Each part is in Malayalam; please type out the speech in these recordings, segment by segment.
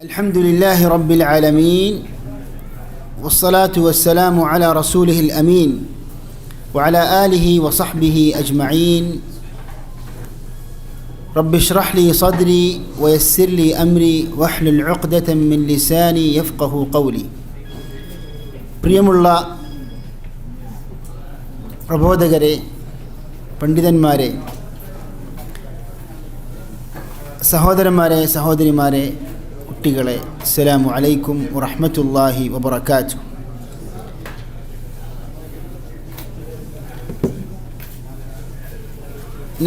الحمد لله رب العالمين والصلاة والسلام على رسوله الأمين وعلى آله وصحبه أجمعين رب اشرح لي صدري ويسر لي أمري واحلل عقدة من لساني يفقه قولي. പ്രിയമുള്ള പ്രബോധകരെ, പണ്ഡിതന്മാരെ, സഹോദരന്മാരെ, സഹോദരിമാരെ, കുട്ടികളെ, അസ്സലാമു അലൈക്കും വറഹ്മത്തുള്ളാഹി വബറകാതുഹു.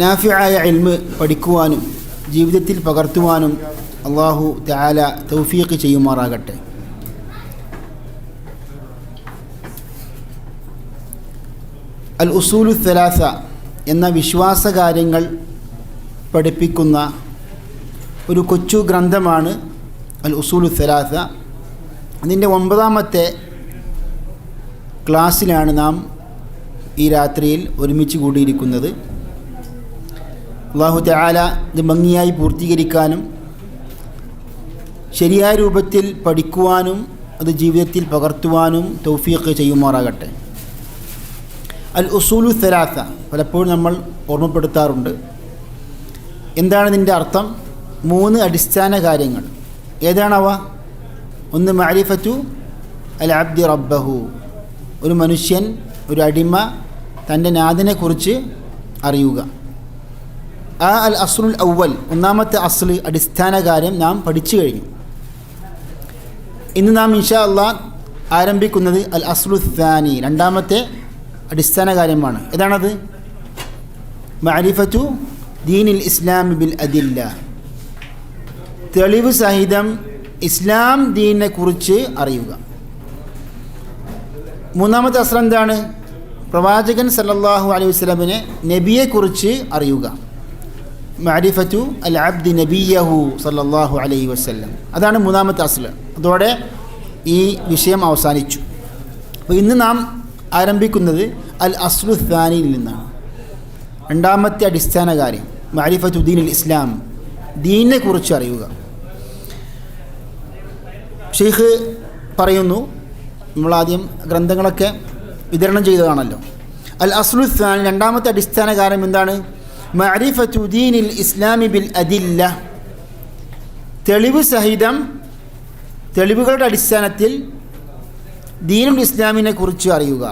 നാഫിആയ ഇൽമ് പഠിക്കുവാനും ജീവിതത്തിൽ പകർത്തുവാനും അല്ലാഹു തആല തൗഫീഖ് ചെയ്യുമാറാകട്ടെ. അൽ ഉസൂലു സലാസ എന്ന വിശ്വാസകാര്യങ്ങൾ പഠിപ്പിക്കുന്ന ഒരു കൊച്ചു ഗ്രന്ഥമാണ് അൽ ഉസൂലു സലാസ. അതിൻ്റെ 9ാമത്തെ ക്ലാസ്സിലാണ് നാം ഈ രാത്രിയിൽ ഒരുമിച്ച് കൂടിയിരിക്കുന്നത്. അല്ലാഹു തആല ഇത് ഭംഗിയായി പൂർത്തീകരിക്കാനും ശരിയായ രൂപത്തിൽ പഠിക്കുവാനും അത് ജീവിതത്തിൽ പകർത്തുവാനും തൗഫീഖ് ചെയ്യുമാറാകട്ടെ. അൽ ഉസൂലു സലാസ പലപ്പോഴും നമ്മൾ ഓർമ്മപ്പെടുത്താറുണ്ട്. എന്താണ് ഇതിൻ്റെ അർത്ഥം? 3 അടിസ്ഥാന കാര്യങ്ങൾ. ഏതാണവ? ഒന്ന്, മഅരിഫത്തു അൽ അബ്ദി റബ്ബഹു, ഒരു മനുഷ്യൻ, ഒരു അടിമ തൻ്റെ നാഥനെക്കുറിച്ച് അറിയുക. ആ അൽ അസ്ലുൽ അവ്വൽ, 1ാമത്തെ അസ്ല്, അടിസ്ഥാന കാര്യം നാം പഠിച്ചു കഴിഞ്ഞു. ഇന്ന് നാം ഇൻഷാ അല്ലാഹ് ആരംഭിക്കുന്നത് അൽ അസ്ലു സാനി, 2ാമത്തെ അടിസ്ഥാന കാര്യമാണ്. ഏതാണത്? മഅരിഫത്തു ദീനിൽ ഇസ്ലാമി ബിൽ അദില്ല, തെളിവ് സഹിതം ഇസ്ലാം ദീനിനെ കുറിച്ച് അറിയുക. 3ാമത്തെ അസ്ൽ എന്താണ്? പ്രവാചകൻ സല്ലല്ലാഹു അലൈഹി വസല്ലമിനെ, നബിയെക്കുറിച്ച് അറിയുക. മഅരിഫത്തു അൽ അബ്ദി നബിയഹു സല്ലല്ലാഹു അലൈഹി വസല്ലം, അതാണ് 3ാമത്തെ അസ്ൽ. അതോടെ ഈ വിഷയം അവസാനിച്ചു. അപ്പോൾ ഇന്ന് നാം ആരംഭിക്കുന്നത് അൽ അസ്ലു സാനിയിൽ നിന്നാണ്. 2ാമത്തെ അടിസ്ഥാന കാര്യം മഅരിഫത്തു ദീനിൽ ഇസ്ലാം, ദീനിനെ കുറിച്ച് അറിയുക. ഷെയ്ഖ് പറയുന്നു, നമ്മളാദ്യം ഗ്രന്ഥങ്ങളൊക്കെ വിതരണം ചെയ്തതാണല്ലോ. അൽ അസ്ലു സാനി, 2ാമത്തെ അടിസ്ഥാന കാര്യം എന്താണ്? മഅരിഫത്തു ദീനിൽ ഇസ്ലാമി ബിൽ അദില്ല, തെളിവ് സഹിതം, തെളിവുകളുടെ അടിസ്ഥാനത്തിൽ ദീനുൽ ഇസ്ലാമിനെ കുറിച്ച് അറിയുക.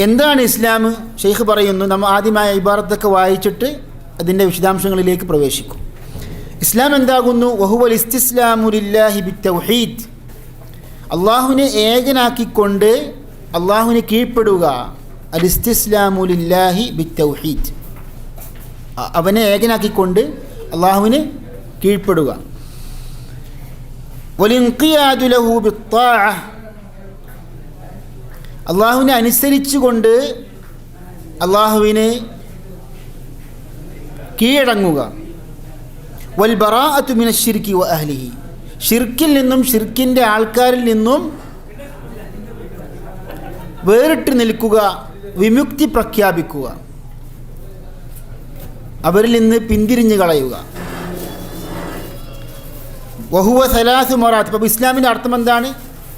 എന്താണ് ഇസ്ലാം? ഷെയ്ഖ് പറയുന്നു, നമ്മൾ ആദ്യമായ ഇബാറത്തൊക്കെ വായിച്ചിട്ട് അതിൻ്റെ വിശദാംശങ്ങളിലേക്ക് പ്രവേശിക്കും. ഇസ്ലാം എന്താകുന്നു? വഹുവൽ ഇസ്തിസ്ലാമു ലില്ലാഹി ബിത്തൗഹീദ്, അള്ളാഹുവിനെ ഏകനാക്കിക്കൊണ്ട് അള്ളാഹുവിനെ കീഴ്പ്പെടുക. അൽ ഇസ്തിസ്ലാമു ലില്ലാഹി ബിത്തൗഹീദ്, അവനെ ഏകനാക്കിക്കൊണ്ട് അള്ളാഹുവിന് കീഴ്പ്പെടുക. വലിൻഖിയാദു ലഹു ബിത്താഅ, അള്ളാഹുവിനെ അനുസരിച്ചുകൊണ്ട് അള്ളാഹുവിന് കീഴടങ്ങുക. വൽ ബറാഅത്തു മിനശ് ശിർക്കി വ അഹ്ലിഹി, ഷിർക്കിൽ നിന്നും ഷിർക്കിൻ്റെ ആൾക്കാരിൽ നിന്നും വേറിട്ട് നിൽക്കുക, വിമുക്തി പ്രഖ്യാപിക്കുക, അവരിൽ നിന്ന് പിന്തിരിഞ്ഞു കളയുക. വഹുവ സലാസു മറാത്ത്. അപ്പോൾ ഇസ്ലാമിൻ്റെ അർത്ഥം എന്താണ്?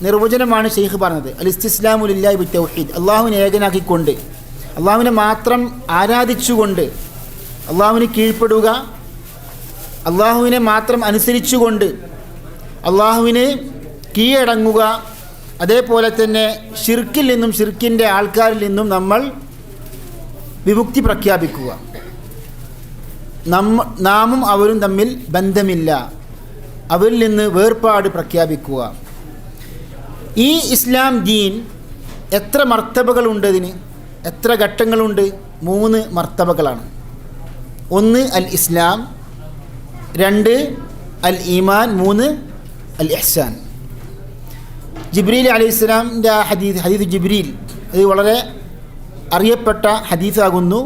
നിർവചനമാണ് ഷെയ്ഖ് പറഞ്ഞത്. അൽ ഇസ്തിസ്ലാമു ലില്ലാഹി ബിത്തൗഹീദ്, അള്ളാഹുവിനെ ഏകനാക്കിക്കൊണ്ട്, അള്ളാഹുവിനെ മാത്രം ആരാധിച്ചുകൊണ്ട് അള്ളാഹുവിന് കീഴ്പ്പെടുക, അള്ളാഹുവിനെ മാത്രം അനുസരിച്ചുകൊണ്ട് അള്ളാഹുവിന് കീഴടങ്ങുക. അതേപോലെ തന്നെ ഷിർക്കിൽ നിന്നും ഷിർക്കിൻ്റെ ആൾക്കാരിൽ നിന്നും നമ്മൾ വിമുക്തി പ്രഖ്യാപിക്കുക. നാമും അവരും തമ്മിൽ ബന്ധമില്ല, അവരിൽ നിന്ന് വേർപാട് പ്രഖ്യാപിക്കുക. ഈ ഇസ്ലാം ദീൻ എത്ര മർത്തബകളുണ്ട്? ഇതിന് എത്ര ഘട്ടങ്ങളുണ്ട്? 3 മർത്തബകളാണ്. 1 അൽ ഇസ്ലാം, 2 അൽ ഈമാൻ, 3 അൽ ഇഹ്സാൻ. ജിബ്രീൽ അലൈഹിസ്സലാമിൻ്റെ ഹദീസ് ജിബ്രീൽ, ഇത് വളരെ അറിയപ്പെട്ട ഹദീസാകുന്നു.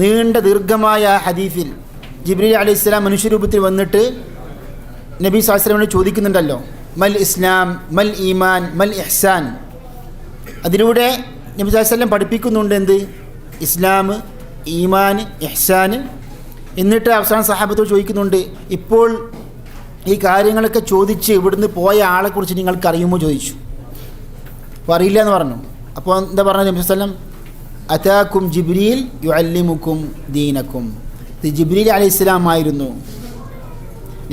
നീണ്ട ദീർഘമായ ഹദീസിൽ ജിബ്രീൽ അലൈഹിസ്സലാം മനുഷ്യരൂപത്തിൽ വന്നിട്ട് നബി സ്വല്ലല്ലാഹു അലൈഹി വസല്ലം ചോദിക്കുന്നുണ്ടല്ലോ, മൽ ഇസ്ലാം, മൽ ഈമാൻ, മൽ ഇഹ്സാൻ. അതിലൂടെ നബി സ്വല്ലല്ലാഹു അലൈഹി വസല്ലം പഠിപ്പിക്കുന്നുണ്ട് എന്ത്? ഇസ്ലാം, ഈമാൻ, ഇഹ്സാൻ. എന്നിട്ട് അവസാന സഹാബത്തോട് ചോദിക്കുന്നുണ്ട്, ഇപ്പോൾ ഈ കാര്യങ്ങളൊക്കെ ചോദിച്ച് ഇവിടുന്ന് പോയ ആളെക്കുറിച്ച് നിങ്ങൾക്ക് അറിയുമോ ചോദിച്ചു. അപ്പോൾ അറിയില്ല എന്ന് പറഞ്ഞു. അപ്പോൾ എന്താ പറഞ്ഞത് നബി സല്ലം? അതാക്കും ജിബ്രീൽ യുഅല്ലിമുക്കും ദീനക്കും. ഇത് ജിബ്രീൽ അലൈഹിസ്സലാം ആയിരുന്നു,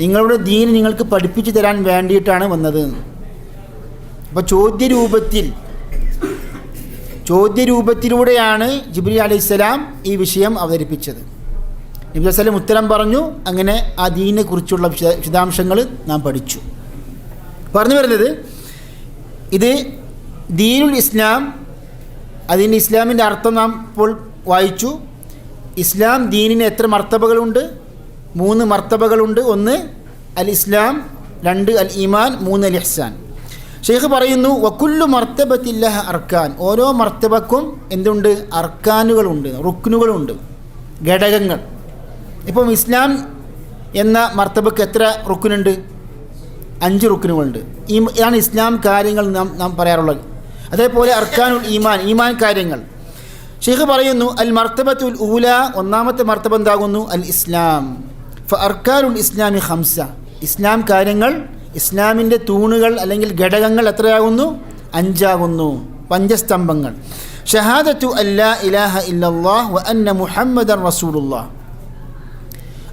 നിങ്ങളുടെ ദീൻ നിങ്ങൾക്ക് പഠിപ്പിച്ചു തരാൻ വേണ്ടിയിട്ടാണ് വന്നത്. അപ്പോൾ ചോദ്യരൂപത്തിലൂടെയാണ് ജിബ്രീൽ അലൈഹിസ്സലാം ഈ വിഷയം അവതരിപ്പിച്ചത്. നബി വസല്ലം ഉത്തരം പറഞ്ഞു. അങ്ങനെ ആ ദീനിനെക്കുറിച്ചുള്ള വിശദാംശങ്ങൾ നാം പഠിച്ചു. പറഞ്ഞു വരുന്നത്, ഇത് ദീനുൽ ഇസ്ലാം, അതിൻ്റെ ഇസ്ലാമിൻ്റെ അർത്ഥം നാം ഇപ്പോൾ വായിച്ചു. ഇസ്ലാം ദീനിന് എത്ര മർത്തബകളുണ്ട്? 3 മർത്തബകളുണ്ട്. 1 അൽ ഇസ്ലാം, 2 അൽ ഈമാൻ, 3 അൽ ഇഹ്സാൻ. ഷെയ്ഖ് പറയുന്നു, വകുല്ലു മർത്തബത്തില്ലഹ അർക്കാൻ. ഓരോ മർത്തബക്കും എന്തുണ്ട്? അർക്കാനുകളുണ്ട്, റുക്നുകളുണ്ട്, ഘടകങ്ങൾ. ഇപ്പം ഇസ്ലാം എന്ന മർത്തബക്ക് എത്ര റുക്കുനുണ്ട്? 5 റുക്കുനുകളുണ്ട്. ഇതാണ് ഇസ്ലാം കാര്യങ്ങൾ നാം പറയാറുള്ളത്. അതേപോലെ അർക്കാനുൽ ഈമാൻ, ഈമാൻ കാര്യങ്ങൾ. ഷെയ്ഖ് പറയുന്നു, അൽ മർത്തബത്തുൽ ഊല, ഒന്നാമത്തെ മർത്തബ എന്താകുന്നു? അൽ ഇസ്ലാം. അർക്കാനുൽ ഇസ്ലാമി 5. ഇസ്ലാം കാര്യങ്ങൾ, ഇസ്ലാമിൻ്റെ തൂണുകൾ അല്ലെങ്കിൽ ഘടകങ്ങൾ എത്രയാകുന്നു? 5 ആകുന്നു, പഞ്ചസ്തംഭങ്ങൾ. ഷഹാദത്തു അല്ലാ ഇലാഹ ഇല്ലല്ലാഹ് വ അന്ന മുഹമ്മദൻ റസൂലുള്ളാഹ്.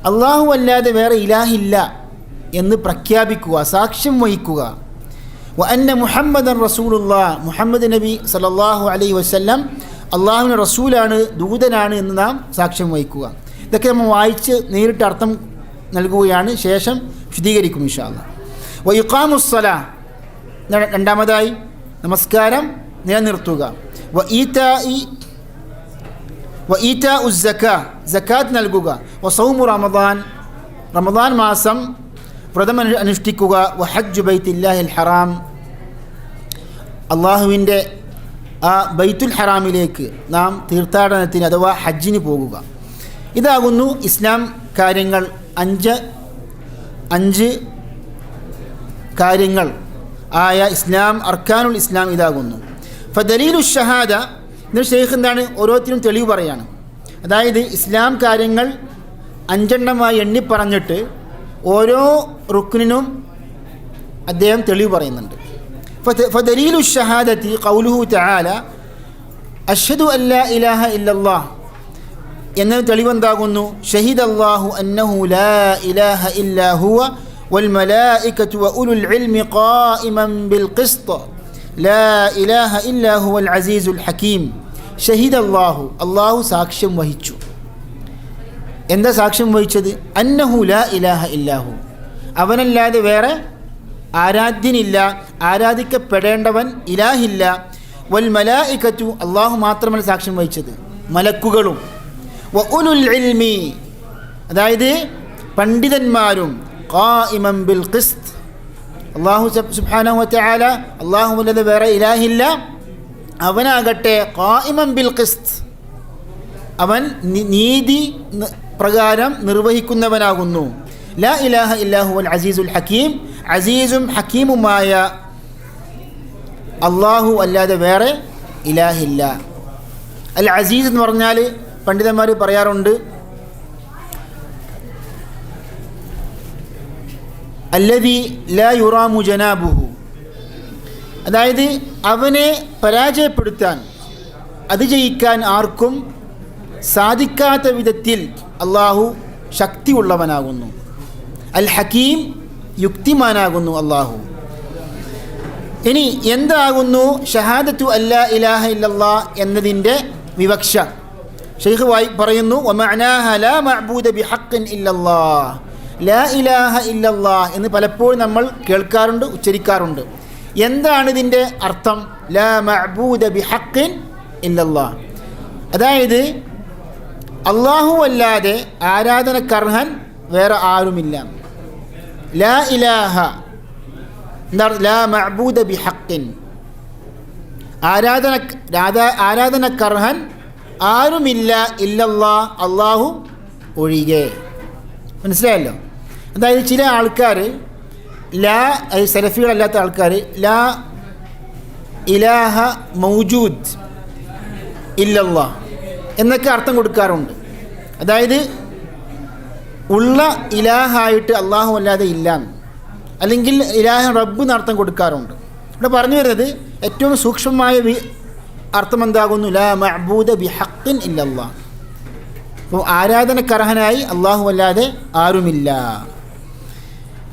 അള്ളാഹു അല്ലാതെ വേറെ ഇലാഹില്ല എന്ന് പ്രഖ്യാപിക്കുക, സാക്ഷ്യം വഹിക്കുക. വ അന്ന മുഹമ്മദൻ റസൂലുള്ളാഹ്, മുഹമ്മദ് നബി സല്ലല്ലാഹു അലൈഹി വസല്ലം അള്ളാഹുവിൻ്റെ റസൂലാണ്, ദൂതനാണ് എന്ന് നാം സാക്ഷ്യം വഹിക്കുക. ഇതൊക്കെ നമ്മൾ വായിച്ച് നേരിട്ട് അർത്ഥം നൽകുകയാണ്, ശേഷം വിശദീകരിക്കും ഇൻഷാ അല്ലാഹ്. വ ഇഖാമുസ്സലാ, രണ്ടാമതായി നമസ്കാരം നിലനിർത്തുക. വ ഈതാ ഉസ്സക്കാ, സക്കാത്ത് നൽകുക. വ സൗമു റമദാൻ, റമദാൻ മാസം വ്രതം അനുഷ്ഠിക്കുക. വ ഹജ്ജു ബൈത്തില്ലാഹിൽ ഹറാം, അള്ളാഹുവിൻ്റെ ആ ബൈത്തുൽ ഹറാമിലേക്ക് നാം തീർത്ഥാടനത്തിന് അഥവാ ഹജ്ജിന് പോകുക. ഇതാകുന്നു ഇസ്ലാം കാര്യങ്ങൾ. 5 കാര്യങ്ങൾ ആയ ഇസ്ലാം, അർക്കാനുൽ ഇസ്ലാം ഇതാകുന്നു. ഫദലീലു ഷഹാദ, ഇതിന് ഷെയ്ഖ് എന്താണ്? ഓരോരുത്തരും തെളിവ് പറയാണ്. അതായത് ഇസ്ലാം കാര്യങ്ങൾ 5 എണ്ണി പറഞ്ഞിട്ട് ഓരോ റുക്നിനും അദ്ദേഹം തെളിവ് പറയുന്നുണ്ട്. ഫദലീലു ഷഹാദത്തി ഖൗലുഹു തആല അഷ്ഹദു അല്ലാ ഇലാഹ ഇല്ലല്ലാഹ് എന്ന തെളിവെന്താകുന്നു? ഷഹിദല്ലാഹു അന്നഹു ലാ ഇലാഹ ഇല്ലാ ഹുവ വൽ മലായികതു വ ഉലുൽ ഇൽമി ഖായിമൻ ബിൽ ഖിസ്ത് ലാ ഇലാഹ ഇല്ലാ ഹുവൽ അസീസുൽ ഹകീം. ഷഹിദല്ലാഹു, അല്ലാഹു സാക്ഷ്യം വഹിച്ചു. എന്താ സാക്ഷ്യം വഹിച്ചത്? അന്നഹു ലാ ഇലാഹ ഇല്ലാഹു, അവനല്ലാതെ വേറെ ആരാധ്യനില്ല, ആരാധിക്കപ്പെടേണ്ടവൻ ഇലാഹില്ല. വൽ മലായികതു, അല്ലാഹു മാത്രമല്ല സാക്ഷ്യം വഹിച്ചത്, മലക്കുകളും. വ ഉലുൽ ഇൽമി, അതായത് പണ്ഡിതന്മാരും. ഖായിമൻ ബിൽ ഖിസ്ത്, അല്ലാഹു സുബ്ഹാനഹു വ തആല, അല്ലാഹുവല്ലാതെ വേറെ ഇലാഹില്ല, അവനാകട്ടെ ഖായിമൻ ബിൽ ഖിസ്ത്, അവൻ നീതി പ്രകാരം നിർവഹിക്കുന്നവനാകുന്നു. ലാ ഇലാഹ ഇല്ലാഹു വൽ അസീസുൽ ഹകീം, അസീസും ഹക്കീമുമായ അള്ളാഹു അല്ലാതെ വേറെ ഇലാഹില്ല. അൽ അസീസ് എന്ന് പറഞ്ഞാൽ പണ്ഡിതന്മാർ പറയാറുണ്ട്, അല്ലദീ ലാ യുറാമു ജനാബുഹു, അതായത് അവനെ പരാജയപ്പെടുത്താൻ, അതിജയിക്കാൻ ആർക്കും സാധിക്കാത്ത വിധത്തിൽ അള്ളാഹു ശക്തിയുള്ളവനാകുന്നു. അൽ ഹക്കീം, യുക്തിമാനാകുന്നു അള്ളാഹു. ഇനി എന്താകുന്നു ഷഹാദത്തു അല്ലാ ഇലാഹ ഇല്ലല്ലാഹ് എന്നതിൻ്റെ വിവക്ഷ? ഷെയ്ഖ് പറയുന്നു, വമഅനാഹ ലാ മഅബൂദ ബിഹഖ്ഖിൻ ഇല്ലല്ലാഹ്. ലാ ഇലാഹ ഇല്ലല്ലാഹ് എന്ന് പലപ്പോഴും നമ്മൾ കേൾക്കാറുണ്ട്, ഉച്ചരിക്കാറുണ്ട്. എന്താണ് ഇതിൻ്റെ അർത്ഥം? ലാ മഅബൂദ ബിഹഖ്ഖിൻ ഇല്ലല്ലാഹ്, അതായത് അല്ലാഹു അല്ലാതെ ആരാധനക്കർഹൻ വേറെ ആരുമില്ല. ലാ ഇലാഹ, ലാ മഅബൂദ ബിഹഖ്ഖിൻ, ആരാധനക്കർഹൻ ആരുമില്ല, ഇല്ലല്ലാഹ്, അല്ലാഹു ഒഴികെ. മനസ്സിലായല്ലോ? അതായത് ചില ആൾക്കാർ സലഫികളല്ലാത്ത ആൾക്കാർ ലാ ഇലാഹ മൗജൂദ് ഇല്ലല്ലാഹ് എന്നൊക്കെ അർത്ഥം കൊടുക്കാറുണ്ട്. അതായത് ഉള്ള ഇലാഹായിട്ട് അള്ളാഹു അല്ലാതെ ഇല്ല. അല്ലെങ്കിൽ ഇലാഹ റബ്ബ് എന്നർത്ഥം കൊടുക്കാറുണ്ട്. ഇവിടെ പറഞ്ഞു വരുന്നത് ഏറ്റവും സൂക്ഷ്മമായ അർത്ഥം എന്താകുന്നു? ലാ മഅബൂദ ബിഹഖ്ഖിൻ ഇല്ലല്ലാഹ്. അപ്പോൾ ആരാധനക്കർഹനായി അല്ലാഹു അല്ലാതെ ആരുമില്ല.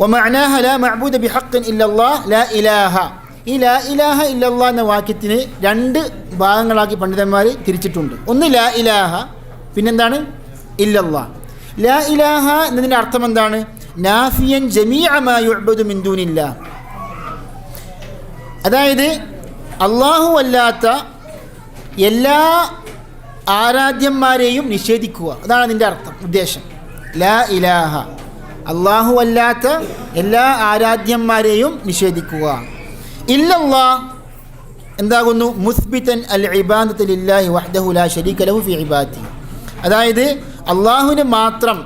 വമഅനാഹ ലാ മഅബൂദ ബിഹഖ്ഖിൻ ഇല്ലല്ലാഹ് ലാ ഇലാഹ. ഈ ലാ ഇലാഹ ഇല്ലല്ലാഹ് എന്ന വാക്യത്തിന് രണ്ട് ഭാഗങ്ങളാക്കി പണ്ഡിതന്മാർ തിരിച്ചിട്ടുണ്ട്. ഒന്ന് ലാ ഇലാഹ, പിന്നെന്താണ്? ഇല്ലല്ലാഹ്. ലാ ഇലാഹ എന്നതിൻ്റെ അർത്ഥം എന്താണ്? നാഫിയൻ ജമീഅ മാ യുഅ്ബദു മിൻ ദൂനില്ലാഹ്. അതായത് അല്ലാഹു അല്ലാത്ത എല്ലാ ആരാധ്യന്മാരെയും നിഷേധിക്കുക. അതാണ് അതിൻ്റെ അർത്ഥം, ഉദ്ദേശം. ലാ ഇലാഹ, അല്ലാഹു അല്ലാത്ത എല്ലാ ആരാധ്യന്മാരെയും നിഷേധിക്കുക. ഇല്ലല്ലാഹ് എന്താകുന്നു? മുസ്ബിതൻ അൽ ഇബാദത ലില്ലാഹി വഹ്ദഹു ലാ ശരീക ലഹു ഫി ഇബാദതി. അതായത് അല്ലാഹുവിന് മാത്രം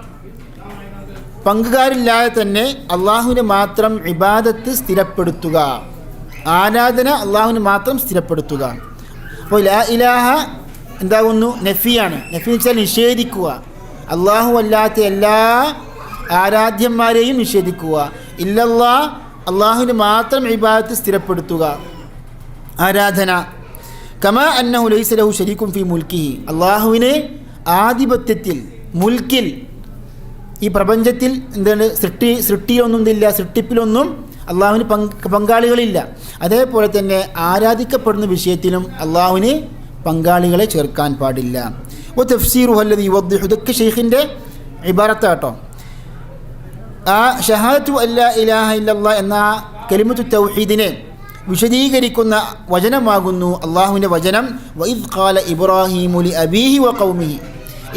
പങ്കുകാരില്ലാതെ തന്നെ അല്ലാഹുവിന് മാത്രം ഇബാദത്ത് സ്ഥിരപ്പെടുത്തുക, ആരാധന അല്ലാഹുവിന് മാത്രം സ്ഥിരപ്പെടുത്തുക. അപ്പോൾ ലാ ഇലാഹ എന്താകുന്നു? നഫിയാണ്. നഫി എന്ന് വെച്ചാൽ നിഷേധിക്കുക, അല്ലാഹു അല്ലാത്ത എല്ലാ ആരാധ്യന്മാരെയും നിഷേധിക്കുക. ഇല്ലല്ലാഹ് അല്ലാഹുവിന് മാത്രം ഇബാദത്ത് സ്ഥിരപ്പെടുത്തുക, ആരാധന. കമാ അന്നഹു ലൈസ ലഹു ശരീകുൻ ഫീ മുൽക്കിഹി. അല്ലാഹുവിന് ആധിപത്യത്തിൽ, മുൽക്കിൽ, ഈ പ്രപഞ്ചത്തിൽ എന്താണ് സൃഷ്ടിയിലൊന്നും ഇല്ല, സൃഷ്ടിപ്പിലൊന്നും അള്ളാഹുവിന് പങ്കാളികളില്ല. അതേപോലെ തന്നെ ആരാധിക്കപ്പെടുന്ന വിഷയത്തിലും അള്ളാഹുവിന് പങ്കാളികളെ ചേർക്കാൻ പാടില്ല. ഓ തഫ്സീറുഹു അല്ലദീ യുവദ്ദിഹു, ഇതൊക്കെ ഷെയ്ഖിൻ്റെ ഇബാറത്ത് കേട്ടോ. ആ ഷഹാദത്തു അല്ലാ ഇലാഹ ഇല്ലല്ലാഹ് എന്ന കലിമത്തു തൗഹീദിനെ വിശദീകരിക്കുന്ന വചനമാകുന്നു അള്ളാഹുവിൻ്റെ വചനം. വഇദ് ഖാല ഇബ്രാഹീമു ലി അബീഹി വ ഖൗമിഹി.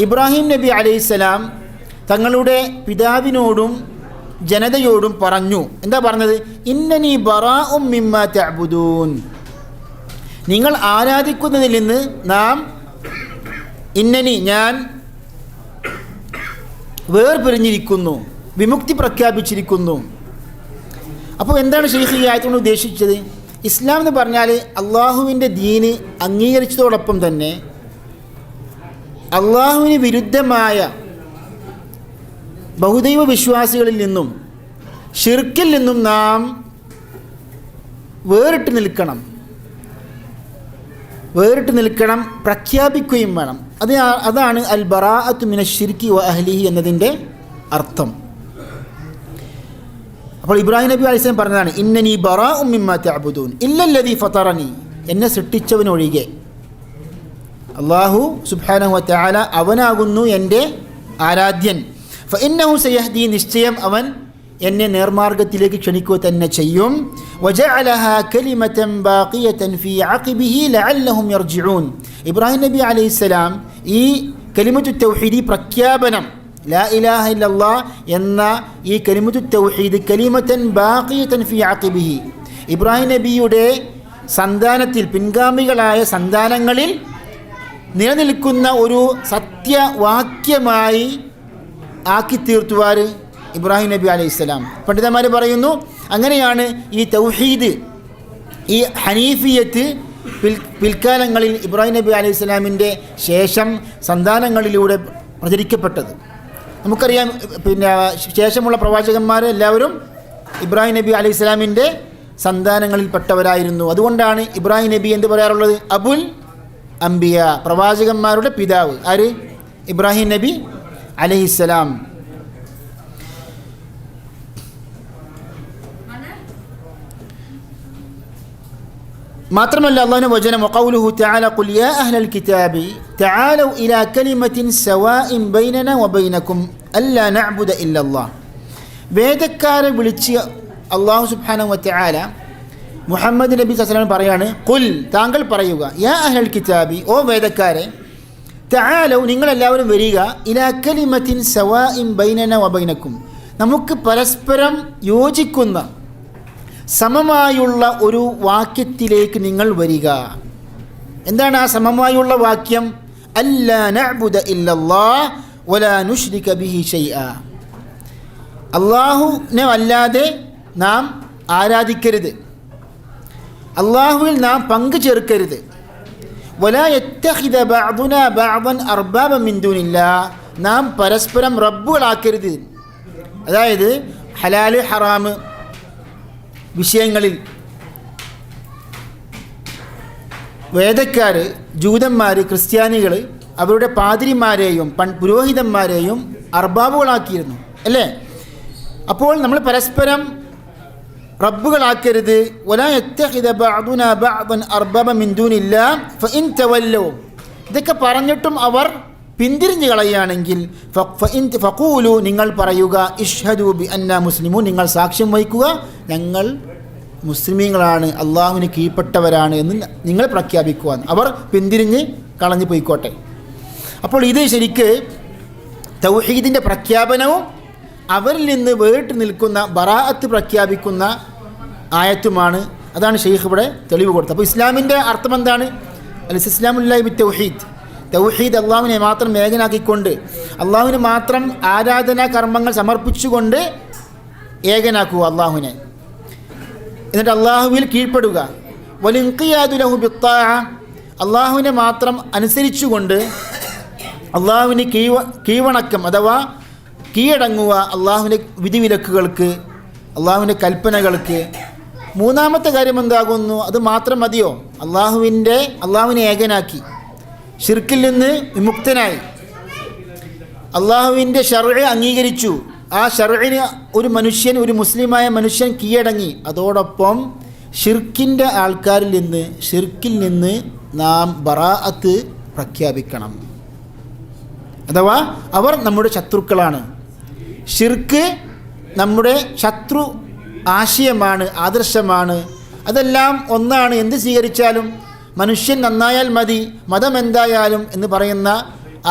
ഇബ്രാഹിം നബി അലൈഹിസ്സലാം തങ്ങളുടെ പിതാവിനോടും ജനതയോടും പറഞ്ഞു. എന്താ പറഞ്ഞത്? ഇന്നനി ബറാഉം മിമ്മാ തഅബുദൂൻ. നിങ്ങൾ ആരാധിക്കുന്നതിൽ നിന്ന് ഇന്നനി ഞാൻ വേർപിരിഞ്ഞിരിക്കുന്നു, വിമുക്തി പ്രഖ്യാപിച്ചിരിക്കുന്നു. അപ്പോൾ എന്താണ് ശൈഖ് ഈ ആയത്തുകൊണ്ട് ഉദ്ദേശിച്ചത്? ഇസ്ലാം എന്ന് പറഞ്ഞാൽ അള്ളാഹുവിൻ്റെ ദീന് അംഗീകരിച്ചതോടൊപ്പം തന്നെ അള്ളാഹുവിന് വിരുദ്ധമായ ബഹുദൈവ വിശ്വാസികളിൽ നിന്നും ഷിർക്കിൽ നിന്നും നാം വേറിട്ട് നിൽക്കണം, പ്രഖ്യാപിക്കുകയും വേണം. അതാണ് അൽ ബറാഅത്തു മിനശ് ശിർക്കി വ അഹ്ലിഹി എന്നതിൻ്റെ അർത്ഥം. അപ്പോൾ ഇബ്രാഹിം നബി അലൈഹിസ്സലാം പറഞ്ഞതാണ് ഇന്നനി ബറാഉം മിമ്മാ തഅബുദൂൻ ഇല്ലല്ലദീ ഫതറനി. എന്നെ സൃഷ്ടിച്ചവനൊഴികെ, അല്ലാഹു സുബ്ഹാനഹു വ തആല അവനാകുന്നു എൻ്റെ ആരാധ്യൻ. ഫഇന്നഹു സയഹ്ദീൻ, നിശ്ചയം അവൻ എന്നെ നേർമാർഗത്തിലേക്ക് ക്ഷണിക്കുക തന്നെ ചെയ്യും. വജഅലഹാ കലിമതൻ ബാഖിയതൻ ഫീ അഖിബിഹി ലഅല്ലഹും യർജിഊൻ. ഇബ്രാഹിം നബി അലൈഹിസ്സലാം ഈ കലിമത്തു തൗഹീദി പ്രഖ്യാപനം, ലാ ഇലാഹ ഇല്ലല്ലാഹ് എന്ന ഈ കലിമത്തു തൗഹീദ് കലിമതൻ ബാഖിയതൻ ഫീ അഖിബിഹി, ഇബ്രാഹിം നബിയുടെ സന്താനത്തിൽ, പിൻഗാമികളായ സന്താനങ്ങളിൽ നിലനിൽക്കുന്ന ഒരു സത്യവാക്യമായി ആക്കി തീർത്തുവാർ ഇബ്രാഹിം നബി അലൈഹിസ്സലാം. പണ്ഡിതന്മാർ പറയുന്നു അങ്ങനെയാണ് ഈ തൗഹീദ്, ഈ ഹനീഫിയത്ത് പിൽക്കാലങ്ങളിൽ ഇബ്രാഹിം നബി അലൈഹിസ്സലാമിൻ്റെ ശേഷം സന്താനങ്ങളിലൂടെ പ്രചരിക്കപ്പെട്ടത്. നമുക്കറിയാം, പിന്നെ ശേഷമുള്ള പ്രവാചകന്മാർ എല്ലാവരും ഇബ്രാഹിം നബി അലൈഹിസ്സലാമിൻ്റെ സന്താനങ്ങളിൽപ്പെട്ടവരായിരുന്നു. അതുകൊണ്ടാണ് ഇബ്രാഹിം നബി എന്ത് പറയാറുള്ളത്? അബുൽ അംബിയ, പ്രവാചകന്മാരുടെ പിതാവ്. ആര്? ഇബ്രാഹിം നബി അലൈഹിസ്സലാം. മാത്രമല്ല അല്ലാഹുവിന്റെ വചനം വഖൗലുഹു തആല ഖുൽ യാ അഹ്ലൽ കിതാബി തആലൂ ഇലാ കലിമത്തിൻ സവാഇൻ ബൈനനാ വബൈനകും അല്ലാ നഅ്ബുദ ഇല്ലല്ലാഹ്. വേദക്കാരെ വിളിച്ച് അല്ലാഹു സുബ്ഹാനഹു വ തആല മുഹമ്മദ് നബി സല്ലല്ലാഹു അലൈഹി വസല്ലം പറയാണ്, ഖുൽ, താങ്കൾ പറയുക, യാ അഹ്ലൽ കിതാബി, ഓ വേദക്കാരെ, തആലൂ, നിങ്ങളെല്ലാവരും വരിക, ഇലാ കലിമത്തിൻ സവാഇൻ ബൈനനാ വബൈനകും, നമുക്ക് പരസ്പരം യോജിക്കുന്ന സമമായുള്ള ഒരു വാക്യത്തിലേക്ക് നിങ്ങൾ വരിക. എന്താണ് ആ സമമായുള്ള വാക്യം? അല്ലാ നഅ്ബുദ ഇല്ലല്ലാഹ് വലാ നുശ്രിക ബിഹി ശൈആ. അല്ലാഹുവിനെ അല്ലാതെ നാം ആരാധിക്കരുത്, അല്ലാഹുവിൽ നാം പങ്കു ചേർക്കരുത്. വലാ യത്തഖിദ ബഅദുനാ ബഅദൻ അർബാബ മിൻ ദൂനില്ലാഹ്, നാം പരസ്പരം റബ്ബുകളാക്കരുത്. അതായത് ഹലാല് ഹറാമ്, വിഷയങ്ങളിൽ വേദക്കാർ, ജൂതന്മാർ, ക്രിസ്ത്യാനികൾ അവരുടെ പാതിരിമാരെയും പുരോഹിതന്മാരെയും അർബാബുകളാക്കിയിരുന്നു, അല്ലേ? അപ്പോൾ നമ്മൾ പരസ്പരം റബ്ബുകളാക്കരുത്. വലാ യത്തഖിദ ബഅദുനാ ബഅദൻ അർബാബ മിൻ ദൂനില്ലാഹ് ഫഇൻ തവല്ലൂ. ഇതൊക്കെ പറഞ്ഞിട്ടും അവർ പിന്തിരിഞ്ഞു കളയുകയാണെങ്കിൽ ഫഖൂലു, നിങ്ങൾ പറയുക, ഇഷ്ഹദു ബി അന്നാ മുസ്ലിമൂൻ, നിങ്ങൾ സാക്ഷ്യം വഹിക്കുക, ഞങ്ങൾ മുസ്ലിമീങ്ങളാണ്, അള്ളാഹുവിന് കീഴ്പ്പെട്ടവരാണ് എന്ന് നിങ്ങൾ പ്രഖ്യാപിക്കുക. അവർ പിന്തിരിഞ്ഞ് കളഞ്ഞു പോയിക്കോട്ടെ. അപ്പോൾ ഇത് ശരിക്ക് തൗഹീദിൻ്റെ പ്രഖ്യാപനവും അവരിൽ നിന്ന് വേറിട്ട് നിൽക്കുന്ന ബറാഅത്ത് പ്രഖ്യാപിക്കുന്ന ആയത്തുമാണ്. അതാണ് ഷെയ്ഖ് ഇവിടെ തെളിവ് കൊടുത്തത്. അപ്പോൾ ഇസ്ലാമിൻ്റെ അർത്ഥം എന്താണ്? അൽ-ഇസ്ലാമുല്ലാഹി ബി തൗഹീദ്. തൗഹീദ്, അള്ളാഹുവിനെ മാത്രം ഏകനാക്കിക്കൊണ്ട്, അള്ളാഹുവിന് മാത്രം ആരാധനാ കർമ്മങ്ങൾ സമർപ്പിച്ചുകൊണ്ട് ഏകനാക്കുക അള്ളാഹുവിനെ. എന്നിട്ട് അള്ളാഹുവിൽ കീഴ്പ്പെടുക. വലിൻഖിയാദു ലഹു ബിത്താഅ, അള്ളാഹുവിനെ മാത്രം അനുസരിച്ചുകൊണ്ട് അള്ളാഹുവിന് കീഴ്വണക്കം അഥവാ കീഴടങ്ങുക അള്ളാഹുവിൻ്റെ വിധിവിലക്കുകൾക്ക്, അള്ളാഹുവിൻ്റെ കൽപ്പനകൾക്ക്. മൂന്നാമത്തെ കാര്യം എന്താകുന്നു? അത് മാത്രം മതിയോ? അള്ളാഹുവിനെ ഏകനാക്കി, ശിർക്കിൽ നിന്ന് വിമുക്തനായി, അള്ളാഹുവിൻ്റെ ശർഅ അംഗീകരിച്ചു. ആ ശർഅന് ഒരു മുസ്ലിമായ മനുഷ്യൻ കീഴടങ്ങി. അതോടൊപ്പം ഷിർക്കിൻ്റെ ആൾക്കാരിൽ നിന്ന്, ഷിർക്കിൽ നിന്ന് നാം ബറാഅത്ത് പ്രഖ്യാപിക്കണം. അഥവാ അവർ നമ്മുടെ ശത്രുക്കളാണ്. ഷിർക്ക് നമ്മുടെ ശത്രു ആശയമാണ്, ആദർശമാണ്. അതെല്ലാം ഒന്നാണ്. എന്ത് സ്വീകരിച്ചാലും മനുഷ്യൻ നന്നായാൽ മതി, മതം എന്തായാലും എന്ന് പറയുന്ന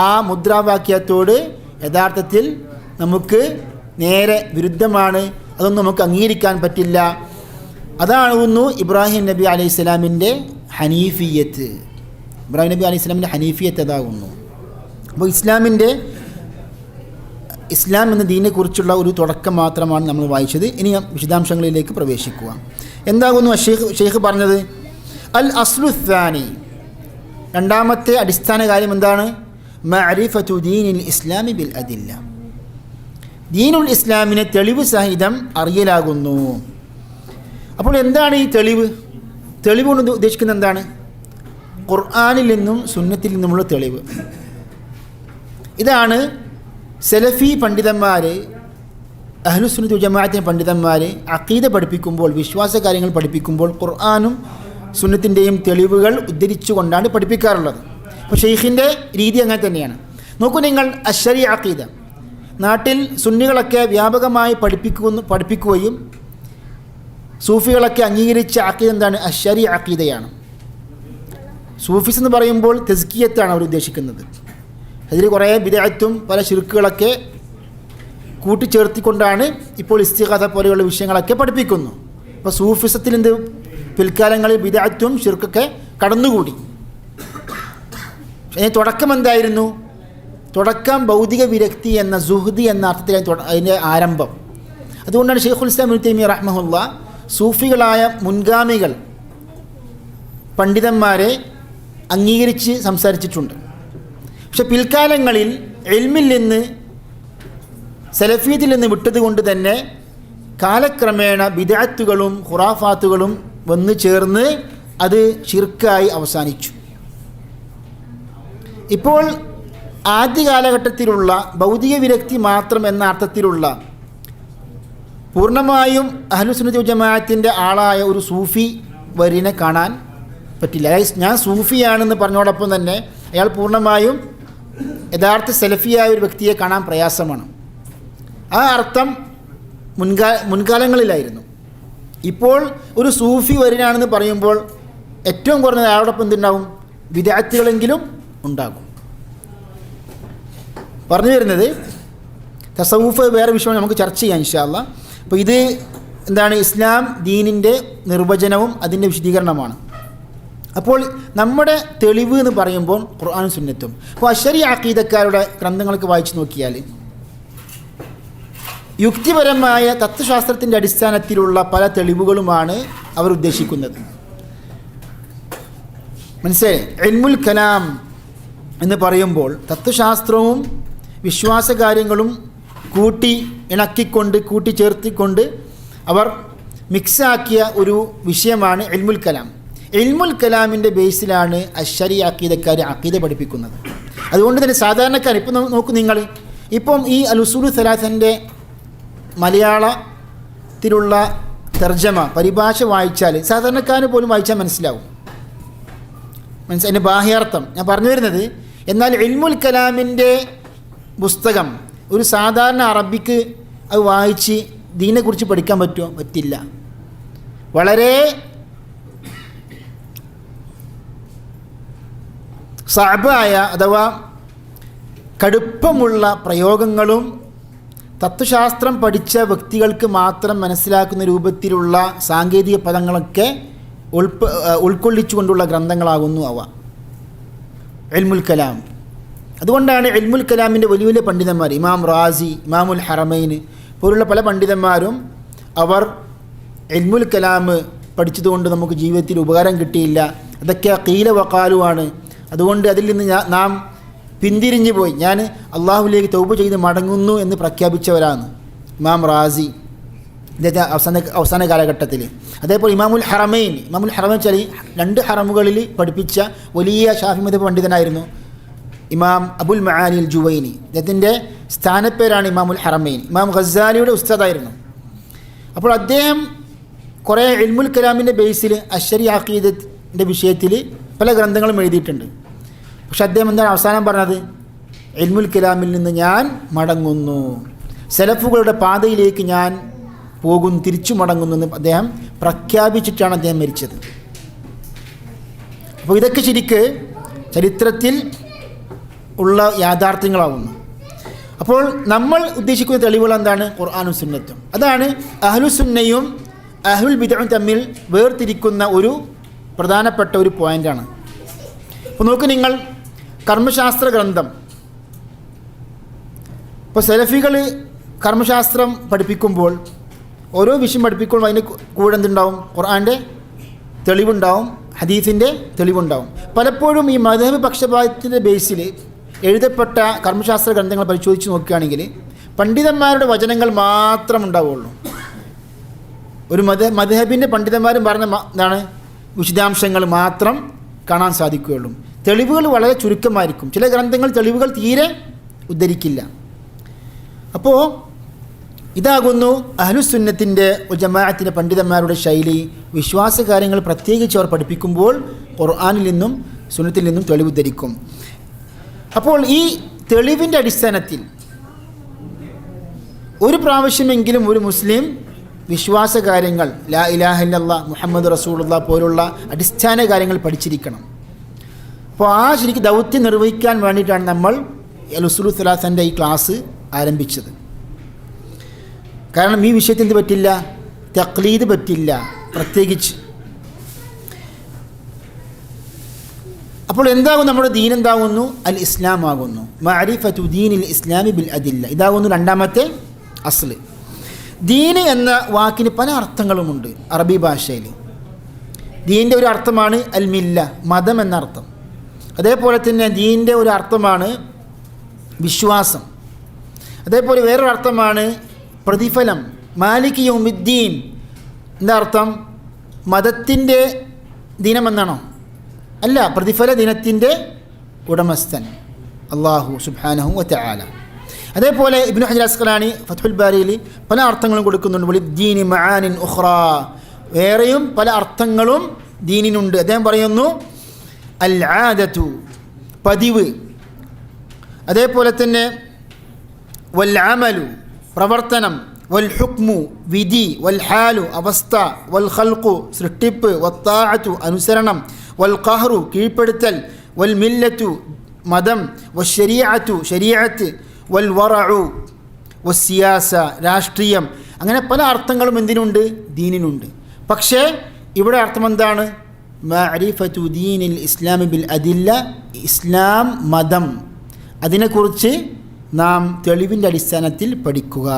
ആ മുദ്രാവാക്യത്തോട് യഥാർത്ഥത്തിൽ നമുക്ക് നേരെ വിരുദ്ധമാണ്. അതൊന്നും നമുക്ക് അംഗീകരിക്കാൻ പറ്റില്ല. അതാകുന്നു ഇബ്രാഹിം നബി അലൈഹി സ്വലാമിൻ്റെ ഹനീഫിയത്ത്. ഇബ്രാഹിം നബി അലൈഹി സ്വലാമിൻ്റെ ഹനീഫിയത്ത് അതാകുന്നു. അപ്പോൾ ഇസ്ലാം എന്ന ദീനെക്കുറിച്ചുള്ള ഒരു തുടക്കം മാത്രമാണ് നമ്മൾ വായിച്ചത്. ഇനി വിശദാംശങ്ങളിലേക്ക് പ്രവേശിക്കുക. എന്താകുന്നു ഷെയ്ഖ് പറഞ്ഞത്? അൽ അസ്ലു ത്സാനി, രണ്ടാമത്തെ അടിസ്ഥാന കാര്യം എന്താണ്? മഅരിഫതു ദീനിൽ ഇസ്ലാമി ബിൽ അദില്ല, ദീനുൽ ഇസ്ലാമിനെ തെളിവ് സഹിതം അറിയലാകുന്നു. അപ്പോൾ എന്താണ് ഈ തെളിവ്? തെളിവ് കൊണ്ട് ഉദ്ദേശിക്കുന്നത് എന്താണ്? ഖുർആനിൽ നിന്നും സുന്നത്തിൽ നിന്നുമുള്ള തെളിവ്. ഇതാണ് സലഫി പണ്ഡിതന്മാർ, അഹ്ലുസുന്നത്ത് ജമാഅത്തിൻ്റെ പണ്ഡിതന്മാർ അഖീദ പഠിപ്പിക്കുമ്പോൾ, വിശ്വാസ കാര്യങ്ങൾ പഠിപ്പിക്കുമ്പോൾ ഖുർആനും സുന്നത്തിൻ്റെയും തെളിവുകൾ ഉദ്ധരിച്ചുകൊണ്ടാണ് പഠിപ്പിക്കാറുള്ളത്. അപ്പോൾ ഷെയ്ഖിൻ്റെ രീതി അങ്ങനെ തന്നെയാണ്. നോക്കൂ നിങ്ങൾ, അശ്ശരി അഖീദ നാട്ടിൽ സുന്നികളൊക്കെ വ്യാപകമായി പഠിപ്പിക്കുകയും സൂഫികളൊക്കെ അംഗീകരിച്ച അഖീദ എന്താണ്? അശ്ശരി അഖീദയാണ്. സൂഫിസ് എന്ന് പറയുമ്പോൾ തസ്കിയത്താണ് അവർ ഉദ്ദേശിക്കുന്നത്. അതിൽ കുറേ ബിദ്അത്തും പല ശിർക്കുകളൊക്കെ കൂട്ടിച്ചേർത്തിക്കൊണ്ടാണ് ഇപ്പോൾ ഇസ്തിഗാസ പോലെയുള്ള വിഷയങ്ങളൊക്കെ പഠിപ്പിക്കുന്നു. അപ്പോൾ സൂഫിസത്തിൽ എന്ത് പിൽക്കാലങ്ങളിൽ ബിദ്അത്തും ശിർക്കൊക്കെ കടന്നുകൂടി. അതിന് തുടക്കം എന്തായിരുന്നു? തുടക്കം ഭൗതിക വിരക്തി എന്ന സുഹ്ദി എന്ന അർത്ഥത്തിലാണ് അതിൻ്റെ ആരംഭം. അതുകൊണ്ടാണ് ശൈഖുൽ ഇസ്ലാം ഇബ്നു തൈമിയ്യ റഹ്മഹുല്ലാഹ് സൂഫികളായ മുൻഗാമികൾ പണ്ഡിതന്മാരെ അംഗീകരിച്ച് സംസാരിച്ചിട്ടുണ്ട്. പക്ഷെ പിൽക്കാലങ്ങളിൽ ഇൽമിൽ നിന്ന്, സലഫിയത്തിൽ നിന്ന് വിട്ടതുകൊണ്ട് തന്നെ കാലക്രമേണ ബിദ്അത്തുകളും ഖുറാഫാത്തുകളും വന്നു ചേർന്ന് അത് ശിർക്കായി അവസാനിച്ചു. ഇപ്പോൾ ആദ്യ കാലഘട്ടത്തിലുള്ള ഭൗതിക വിരക്തി മാത്രം എന്ന അർത്ഥത്തിലുള്ള പൂർണ്ണമായും അഹ്ലുസുന്നത്ത് വൽ ജമാഅത്തിൻ്റെ ആളായ ഒരു സൂഫി വരിനെ കാണാൻ പറ്റില്ല. ഞാൻ സൂഫിയാണെന്ന് പറഞ്ഞോടൊപ്പം തന്നെ അയാൾ പൂർണ്ണമായും യഥാർത്ഥ സലഫിയായ ഒരു വ്യക്തിയെ കാണാൻ പ്രയാസമാണ്. ആ അർത്ഥം മുൻകാലങ്ങളിലായിരുന്നു. ഇപ്പോൾ ഒരു സൂഫി വരിനാണെന്ന് പറയുമ്പോൾ ഏറ്റവും കുറഞ്ഞത് അയാളോടൊപ്പം എന്തുണ്ടാവും? വിദഅത്തുകളെങ്കിലും ഉണ്ടാകും. പറഞ്ഞു വരുന്നത് തസവൂഫ് വേറെ വിഷയം നമുക്ക് ചർച്ച ചെയ്യാം ഇൻഷാ അല്ലാഹ്. അപ്പോൾ ഇത് എന്താണ്? ഇസ്ലാം ദീനിൻ്റെ നിർവചനവും അതിൻ്റെ വിശദീകരണമാണ്. അപ്പോൾ നമ്മുടെ തെളിവ് എന്ന് പറയുമ്പോൾ ഖുർആനും സുന്നത്തും. അപ്പോൾ അശ്ശരി അഖീദക്കാരുടെ ഗ്രന്ഥങ്ങളൊക്കെ വായിച്ചു നോക്കിയാൽ യുക്തിപരമായ തത്വശാസ്ത്രത്തിൻ്റെ അടിസ്ഥാനത്തിലുള്ള പല തെളിവുകളുമാണ് അവർ ഉദ്ദേശിക്കുന്നത്. മനസ്സിലായി? ഇൽമുൽ കലാം എന്ന് പറയുമ്പോൾ തത്വശാസ്ത്രവും വിശ്വാസകാര്യങ്ങളും കൂട്ടിച്ചേർത്തിക്കൊണ്ട് അവർ മിക്സാക്കിയ ഒരു വിഷയമാണ് ഇൽമുൽ കലാം. ഇൽമുൽ കലാമിൻ്റെ ബേസിലാണ് അശ്ശരി അക്കീദക്കാർ അക്കീദ പഠിപ്പിക്കുന്നത്. അതുകൊണ്ട് തന്നെ സാധാരണക്കാർ ഇപ്പം നോക്കൂ നിങ്ങൾ, ഇപ്പം ഈ അൽ-ഉസൂലു സലാസൻ്റെ മലയാളത്തിലുള്ള തർജ്ജമ പരിഭാഷ വായിച്ചാൽ സാധാരണക്കാരന് പോലും വായിച്ചാൽ മനസ്സിലാവും. അതിൻ്റെ ബാഹ്യാർത്ഥം ഞാൻ പറഞ്ഞു വരുന്നത്. എന്നാൽ ഇൽമുൽ കലാമിൻ്റെ പുസ്തകം ഒരു സാധാരണ അറബിക്ക് അത് വായിച്ച് ദീനെക്കുറിച്ച് പഠിക്കാൻ പറ്റുമോ? പറ്റില്ല. വളരെ സഅബായ അഥവാ കടുപ്പമുള്ള പ്രയോഗങ്ങളും തത്വശാസ്ത്രം പഠിച്ച വ്യക്തികൾക്ക് മാത്രം മനസ്സിലാക്കുന്ന രൂപത്തിലുള്ള സാങ്കേതിക പദങ്ങളൊക്കെ ഉൾക്കൊള്ളിച്ചുകൊണ്ടുള്ള ഗ്രന്ഥങ്ങളാകുന്നു അവ ഇൽമുൽ കലാം. അതുകൊണ്ടാണ് ഇൽമുൽ കലാമിൻ്റെ വലിയ വലിയ പണ്ഡിതന്മാർ, ഇമാം റാസി, ഇമാമുൽ ഹറമൈൻ പോലുള്ള പല പണ്ഡിതന്മാരും അവർ ഇൽമുൽ കലാം പഠിച്ചതുകൊണ്ട് നമുക്ക് ജീവിതത്തിൽ ഉപകാരം കിട്ടിയില്ല, അതൊക്കെ ഖീല വഖാലുവാണ്, അതുകൊണ്ട് അതിൽ നിന്ന് നാം പിന്തിരിഞ്ഞു പോയി, ഞാൻ അള്ളാഹുവിലേക്ക് തൗബ ചെയ്ത് മടങ്ങുന്നു എന്ന് പ്രഖ്യാപിച്ചവരാണ് ഇമാം റാസി ഇദ്ദേഹത്തെ അവസാന കാലഘട്ടത്തിൽ. അതേപോലെ ഇമാമുൽ ഹറമൈൻ വെച്ചാൽ 2 ഹറമുകളിൽ പഠിപ്പിച്ച വലിയ ഷാഫി മദ്ഹബ് പണ്ഡിതനായിരുന്നു ഇമാം അബുൽ മആനി അൽ ജുവൈനി. അദ്ദേഹത്തിൻ്റെ സ്ഥാനപ്പേരാണ് ഇമാമുൽ ഹറമൈൻ. ഇമാം ഖസാലിയുടെ ഉസ്താദായിരുന്നു. അപ്പോൾ അദ്ദേഹം കുറേ ഇൽമുൽ കലാമിൻ്റെ ബേസിൽ അശ്ശരി അഖീദത്തിൻ്റെ വിഷയത്തിൽ പല ഗ്രന്ഥങ്ങളും എഴുതിയിട്ടുണ്ട്. പക്ഷെ അദ്ദേഹം എന്താണ് അവസാനം പറഞ്ഞത്? ഇൽമുൽ കലാമിൽ നിന്ന് ഞാൻ മടങ്ങുന്നു, സലഫുകളുടെ പാതയിലേക്ക് ഞാൻ പോകുന്നു, തിരിച്ചു മടങ്ങുന്നു എന്ന് അദ്ദേഹം പ്രഖ്യാപിച്ചിട്ടാണ് അദ്ദേഹം മരിച്ചത്. അപ്പോൾ ഇതൊക്കെ ശരിക്ക് ചരിത്രത്തിൽ ഉള്ള യാഥാർത്ഥ്യങ്ങളാവുന്നു. അപ്പോൾ നമ്മൾ ഉദ്ദേശിക്കുന്ന തെളിവുകൾ എന്താണ്? ഖുർആനും സുന്നത്തും. അതാണ് അഹ്ലുസുന്നയും അഹ്ലുൽ ബിദ്അയും തമ്മിൽ വേർതിരിക്കുന്ന ഒരു പ്രധാനപ്പെട്ട ഒരു പോയിൻ്റാണ്. അപ്പോൾ നോക്ക് നിങ്ങൾ, കർമ്മശാസ്ത്ര ഗ്രന്ഥം, ഇപ്പോൾ സലഫികൾ കർമ്മശാസ്ത്രം പഠിപ്പിക്കുമ്പോൾ ഓരോ വിഷയം പഠിപ്പിക്കുമ്പോൾ അതിന് കൂടെ എന്തുണ്ടാവും? ഖുർആൻ്റെ തെളിവുണ്ടാവും, ഹദീസിൻ്റെ തെളിവുണ്ടാവും. പലപ്പോഴും ഈ മദ്ഹബ് പക്ഷപാതത്തിൻ്റെ ബേസിൽ എഴുതപ്പെട്ട കർമ്മശാസ്ത്ര ഗ്രന്ഥങ്ങൾ പരിശോധിച്ച് നോക്കുകയാണെങ്കിൽ പണ്ഡിതന്മാരുടെ വചനങ്ങൾ മാത്രം ഉണ്ടാവുള്ളൂ. ഒരു മദ്ഹബിൻ്റെ പണ്ഡിതന്മാരും പറഞ്ഞ എന്താണ് വിശദാംശങ്ങൾ മാത്രം കാണാൻ സാധിക്കുകയുള്ളൂ. തെളിവുകൾ വളരെ ചുരുക്കമായിരിക്കും. ചില ഗ്രന്ഥങ്ങൾ തെളിവുകൾ തീരെ ഉദ്ധരിക്കില്ല. അപ്പോൾ ഇതാകുന്നു അഹ്ലുസുന്നത്തിൻ്റെ ജമാഅത്തിൻ്റെ പണ്ഡിതന്മാരുടെ ശൈലി. വിശ്വാസകാര്യങ്ങൾ പ്രത്യേകിച്ച് അവർ പഠിപ്പിക്കുമ്പോൾ ഖുർആനിൽ നിന്നും സുന്നത്തിൽ നിന്നും തെളിവ് ഉദ്ധരിക്കും. അപ്പോൾ ഈ തെളിവിൻ്റെ അടിസ്ഥാനത്തിൽ ഒരു പ്രാവശ്യമെങ്കിലും ഒരു മുസ്ലിം വിശ്വാസകാര്യങ്ങൾ, ലാ ഇലാഹ ഇല്ലല്ലാഹ് മുഹമ്മദ് റസൂലുള്ളാഹ് പോലുള്ള അടിസ്ഥാന കാര്യങ്ങൾ പഠിച്ചിരിക്കണം. അപ്പോൾ ആ ശരിക്ക് ദൗത്യം നിർവഹിക്കാൻ വേണ്ടിയിട്ടാണ് നമ്മൾ അൽ-ഉസൂലു സലാസൻ്റെ ഈ ക്ലാസ് ആരംഭിച്ചത്. കാരണം ഈ വിഷയത്തിൽ എന്ത് പറ്റില്ല? തഖ്ലീദ് പറ്റില്ല പ്രത്യേകിച്ച്. അപ്പോൾ എന്താകും നമ്മുടെ ദീൻ? എന്താകുന്നു? അൽ ഇസ്ലാം ആകുന്നു. മഅരിഫത്തു ദീനിൽ ഇസ്ലാമി ബിൽ അദില്ല. ഇതാകുന്നു രണ്ടാമത്തെ അസ്ല്. ദീന് എന്ന വാക്കിന് പല അർത്ഥങ്ങളുമുണ്ട് അറബി ഭാഷയിൽ. ദീൻ്റെ ഒരു അർത്ഥമാണ് അൽ മില്ല, മതം എന്ന അർത്ഥം. അതേപോലെ തന്നെ ദീൻ്റെ ഒരു അർത്ഥമാണ് വിശ്വാസം. അതേപോലെ വേറൊരു അർത്ഥമാണ് പ്രതിഫലം, മാലിക് യൗമിദ്ദീൻ. എന്താ അർത്ഥം? മതത്തിൻ്റെ ദിനമെന്നാണോ? അല്ല, പ്രതിഫല ദിനത്തിൻ്റെ ഉടമസ്ഥൻ അല്ലാഹു സുബ്ഹാനഹു വ തആല. അതേപോലെ ഇബ്നു ഹജർ അസ്ഖലാനി ഫത്ഹുൽ ബാരിയിൽ പല അർത്ഥങ്ങളും കൊടുക്കുന്നുണ്ട്. വലിദ്ദീനി മആനിൻ ഉഖ്റാ, വേറെയും പല അർത്ഥങ്ങളും ദീനിനുണ്ട്. അദ്ദേഹം പറയുന്നു അൽ ആദതു, പതിവ്. അതേപോലെ തന്നെ വൽ അമലു, പ്രവർത്തനം, വൽ ഹുക്മു, വിധി, വൽ ഹാലു, അവസ്ഥ, വൽ ഖൽഖു, സൃഷ്ടിപ്പ്, വത്താഅതു, അനുസരണം, വൽ ഖഹ്റു, കീഴ്പ്പെടുത്തൽ, വൽ മില്ലത്തു, മതം, വശരീഅത്തു, ശരീഅത്ത്, വൽ വറഉ, വസ്സിയാസ, രാഷ്ട്രീയം. അങ്ങനെ പല അർത്ഥങ്ങളും എന്തിനുണ്ട്? ദീനിനുണ്ട്. പക്ഷേ ഇവിടെ അർത്ഥം എന്താണ്? മഅരിഫത്തു ദീനിൽ ഇസ്ലാമി ബിൽ അദില്ല, ഇസ്ലാം മതം, അതിനെക്കുറിച്ച് നാം തെളിവിൻ്റെ അടിസ്ഥാനത്തിൽ പഠിക്കുക.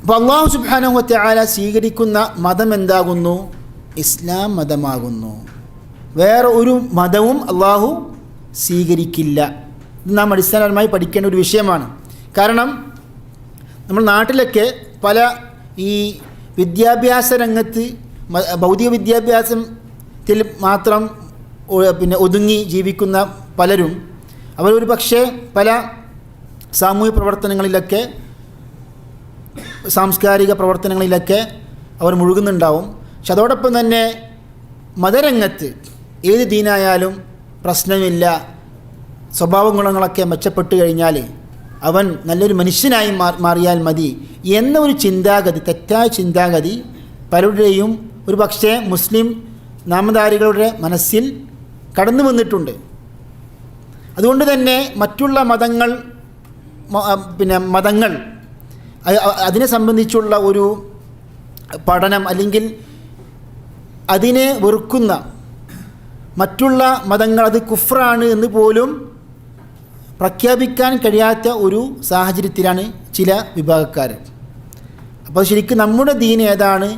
അപ്പോൾ അല്ലാഹു സുബ്ഹാനഹു വ തആല സ്വീകരിക്കുന്ന മതം എന്താകുന്നു? ഇസ്ലാം മതമാകുന്നു. വേറെ ഒരു മതവും അല്ലാഹു സ്വീകരിക്കില്ല. ഇത് നാം അടിസ്ഥാനപരമായി പഠിക്കേണ്ട ഒരു വിഷയമാണ്. കാരണം നമ്മൾ നാട്ടിലൊക്കെ പല ഈ വിദ്യാഭ്യാസ രംഗത്ത് ഭൗതിക വിദ്യാഭ്യാസത്തിൽ മാത്രം ഒതുങ്ങി ജീവിക്കുന്ന പലരും അവരൊരു പക്ഷേ പല സാമൂഹിക പ്രവർത്തനങ്ങളിലൊക്കെ സാംസ്കാരിക പ്രവർത്തനങ്ങളിലൊക്കെ അവർ മുഴുകുന്നുണ്ടാവും. പക്ഷെ അതോടൊപ്പം തന്നെ മതരംഗത്ത് ഏത് ദീനായാലും പ്രശ്നമില്ല, സ്വഭാവ ഗുണങ്ങളൊക്കെ മെച്ചപ്പെട്ടു കഴിഞ്ഞാൽ അവൻ നല്ലൊരു മനുഷ്യനായി മാറിയാൽ മതി എന്ന ഒരു ചിന്താഗതി, തെറ്റായ ചിന്താഗതി പലരുടെയും ഒരു പക്ഷേ മുസ്ലിം നാമധാരികളുടെ മനസ്സിൽ കടന്നു വന്നിട്ടുണ്ട്. അതുകൊണ്ട് തന്നെ മറ്റുള്ള മതങ്ങൾ അതിനെ സംബന്ധിച്ചുള്ള ഒരു പഠനം അല്ലെങ്കിൽ അതിനെ വെറുക്കുന്ന മറ്റുള്ള മതങ്ങൾ അത് കുഫ്റാണ് എന്ന് പോലും പ്രഖ്യാപിക്കാൻ കഴിയാത്ത ഒരു സാഹചര്യത്തിലാണ് ചില വിഭാഗക്കാർ. അപ്പോൾ ശരിക്കും നമ്മുടെ ദീൻ ഏതാണ്,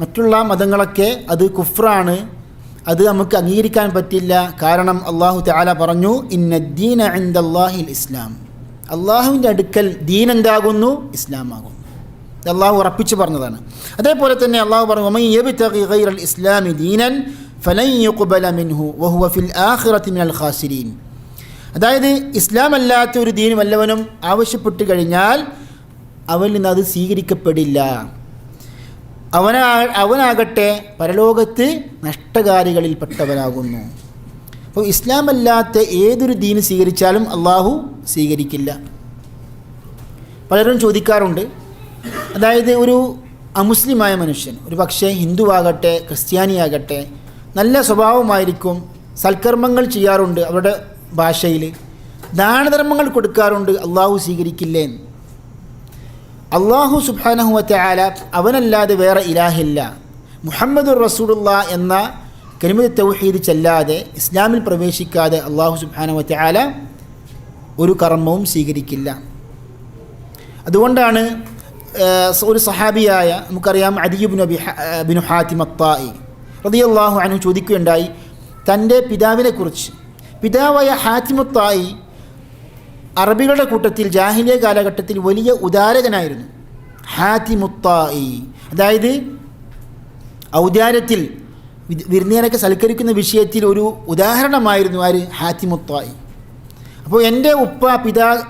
മറ്റുള്ള മതങ്ങളൊക്കെ അത് കുഫ്റാണ്, അത് നമുക്ക് അംഗീകരിക്കാൻ പറ്റില്ല. കാരണം അല്ലാഹു തആല പറഞ്ഞു, ഇന്നദ്ദീന ഇൻദല്ലാഹിൽ ഇസ്ലാം, അള്ളാഹുവിൻ്റെ അടുക്കൽ ദീൻ എന്താകുന്നു? ഇസ്ലാമാകുന്നു. അള്ളാഹു ഉറപ്പിച്ച് പറഞ്ഞതാണ്. അതേപോലെ തന്നെ അള്ളാഹു പറഞ്ഞു, വമൻ യബ്തഗി ഗൈറൽ ഇസ്ലാമി ദീനൻ ഫലൻ യുഖ്ബല മിൻഹു വഹുവ ഫിൽ ആഖിറതി മിനൽ ഖാസിരീൻ. അതായത് ഇസ്ലാം അല്ലാത്ത ഒരു ദീൻ വല്ലവനും ആവശ്യപ്പെട്ട് കഴിഞ്ഞാൽ അവനിൽ നിന്ന് അത് സ്വീകരിക്കപ്പെടില്ല. അവനാകട്ടെ പരലോകത്ത് നഷ്ടകാരികളിൽപ്പെട്ടവനാകുന്നു. അപ്പോൾ ഇസ്ലാം അല്ലാത്ത ഏതൊരു ദീന് സ്വീകരിച്ചാലും അള്ളാഹു സ്വീകരിക്കില്ല. പലരും ചോദിക്കാറുണ്ട്, അതായത് ഒരു അമുസ്ലിമായ മനുഷ്യൻ, ഒരു പക്ഷേ ഹിന്ദുവാകട്ടെ ക്രിസ്ത്യാനിയാകട്ടെ, നല്ല സ്വഭാവമായിരിക്കും, സൽക്കർമ്മങ്ങൾ ചെയ്യാറുണ്ട്, അവരുടെ ഭാഷയിൽ ദാനധർമ്മങ്ങൾ കൊടുക്കാറുണ്ട്, അള്ളാഹു സ്വീകരിക്കില്ലേ? അള്ളാഹു സുബ്ഹാനഹു വ തആല അവനല്ലാതെ വേറെ ഇലാഹില്ല, മുഹമ്മദുർ റസൂലുള്ളാഹ് എന്ന കലിമത്ത് തൗഹീദ് ചെല്ലാതെ ഇസ്ലാമിൽ പ്രവേശിക്കാതെ അള്ളാഹു സുബ്ഹാനഹു വ തആല ഒരു കർമ്മവും സ്വീകരിക്കില്ല. അതുകൊണ്ടാണ് ഒരു സഹാബിയായ നമുക്കറിയാം അദി ഇബ്നു ഹാത്തിം അത്തായി റളിയല്ലാഹു അൻഹു ചോദിക്കുകയുണ്ടായി തൻ്റെ പിതാവിനെക്കുറിച്ച്. പിതാവായ ഹാത്തിം അത്തായി അറബികളുടെ കൂട്ടത്തിൽ ജാഹിലിയ കാലഘട്ടത്തിൽ വലിയ ഉദാരകനായിരുന്നു. ഹാത്തിം അത്തായി, അതായത് ഔദാര്യത്തിൽ വിരുന്നിയനൊക്കെ സൽക്കരിക്കുന്ന വിഷയത്തിൽ ഒരു ഉദാഹരണമായിരുന്നു ആര്? ഹാത്തിം അത്തായി. അപ്പോൾ എൻ്റെ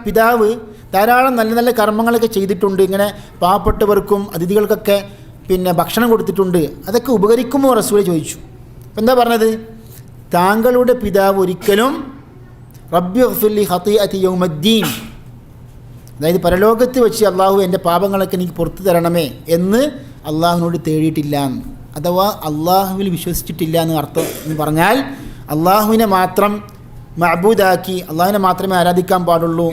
പിതാവ് ധാരാളം നല്ല നല്ല കർമ്മങ്ങളൊക്കെ ചെയ്തിട്ടുണ്ട്, ഇങ്ങനെ പാവപ്പെട്ടവർക്കും അതിഥികൾക്കൊക്കെ ഭക്ഷണം കൊടുത്തിട്ടുണ്ട്, അതൊക്കെ ഉപകരിക്കുമോ റസൂൽ ചോദിച്ചു. അപ്പം എന്താ പറഞ്ഞത്? താങ്കളുടെ പിതാവ് ഒരിക്കലും റബ്ബി ഗ്ഫിർലി ഖതീഅതി യൗമദ്ദീൻ, അതായത് പരലോകത്ത് വെച്ച് അള്ളാഹു എൻ്റെ പാപങ്ങളൊക്കെ എനിക്ക് പുറത്തു തരണമേ എന്ന് അള്ളാഹുവിനോട് തേടിയിട്ടില്ല, അഥവാ അള്ളാഹുവിൽ വിശ്വസിച്ചിട്ടില്ല എന്ന് അർത്ഥം. എന്ന് പറഞ്ഞാൽ അള്ളാഹുവിനെ മാത്രം മഅബൂദാക്കി അള്ളാഹുവിനെ മാത്രമേ ആരാധിക്കാൻ പാടുള്ളൂ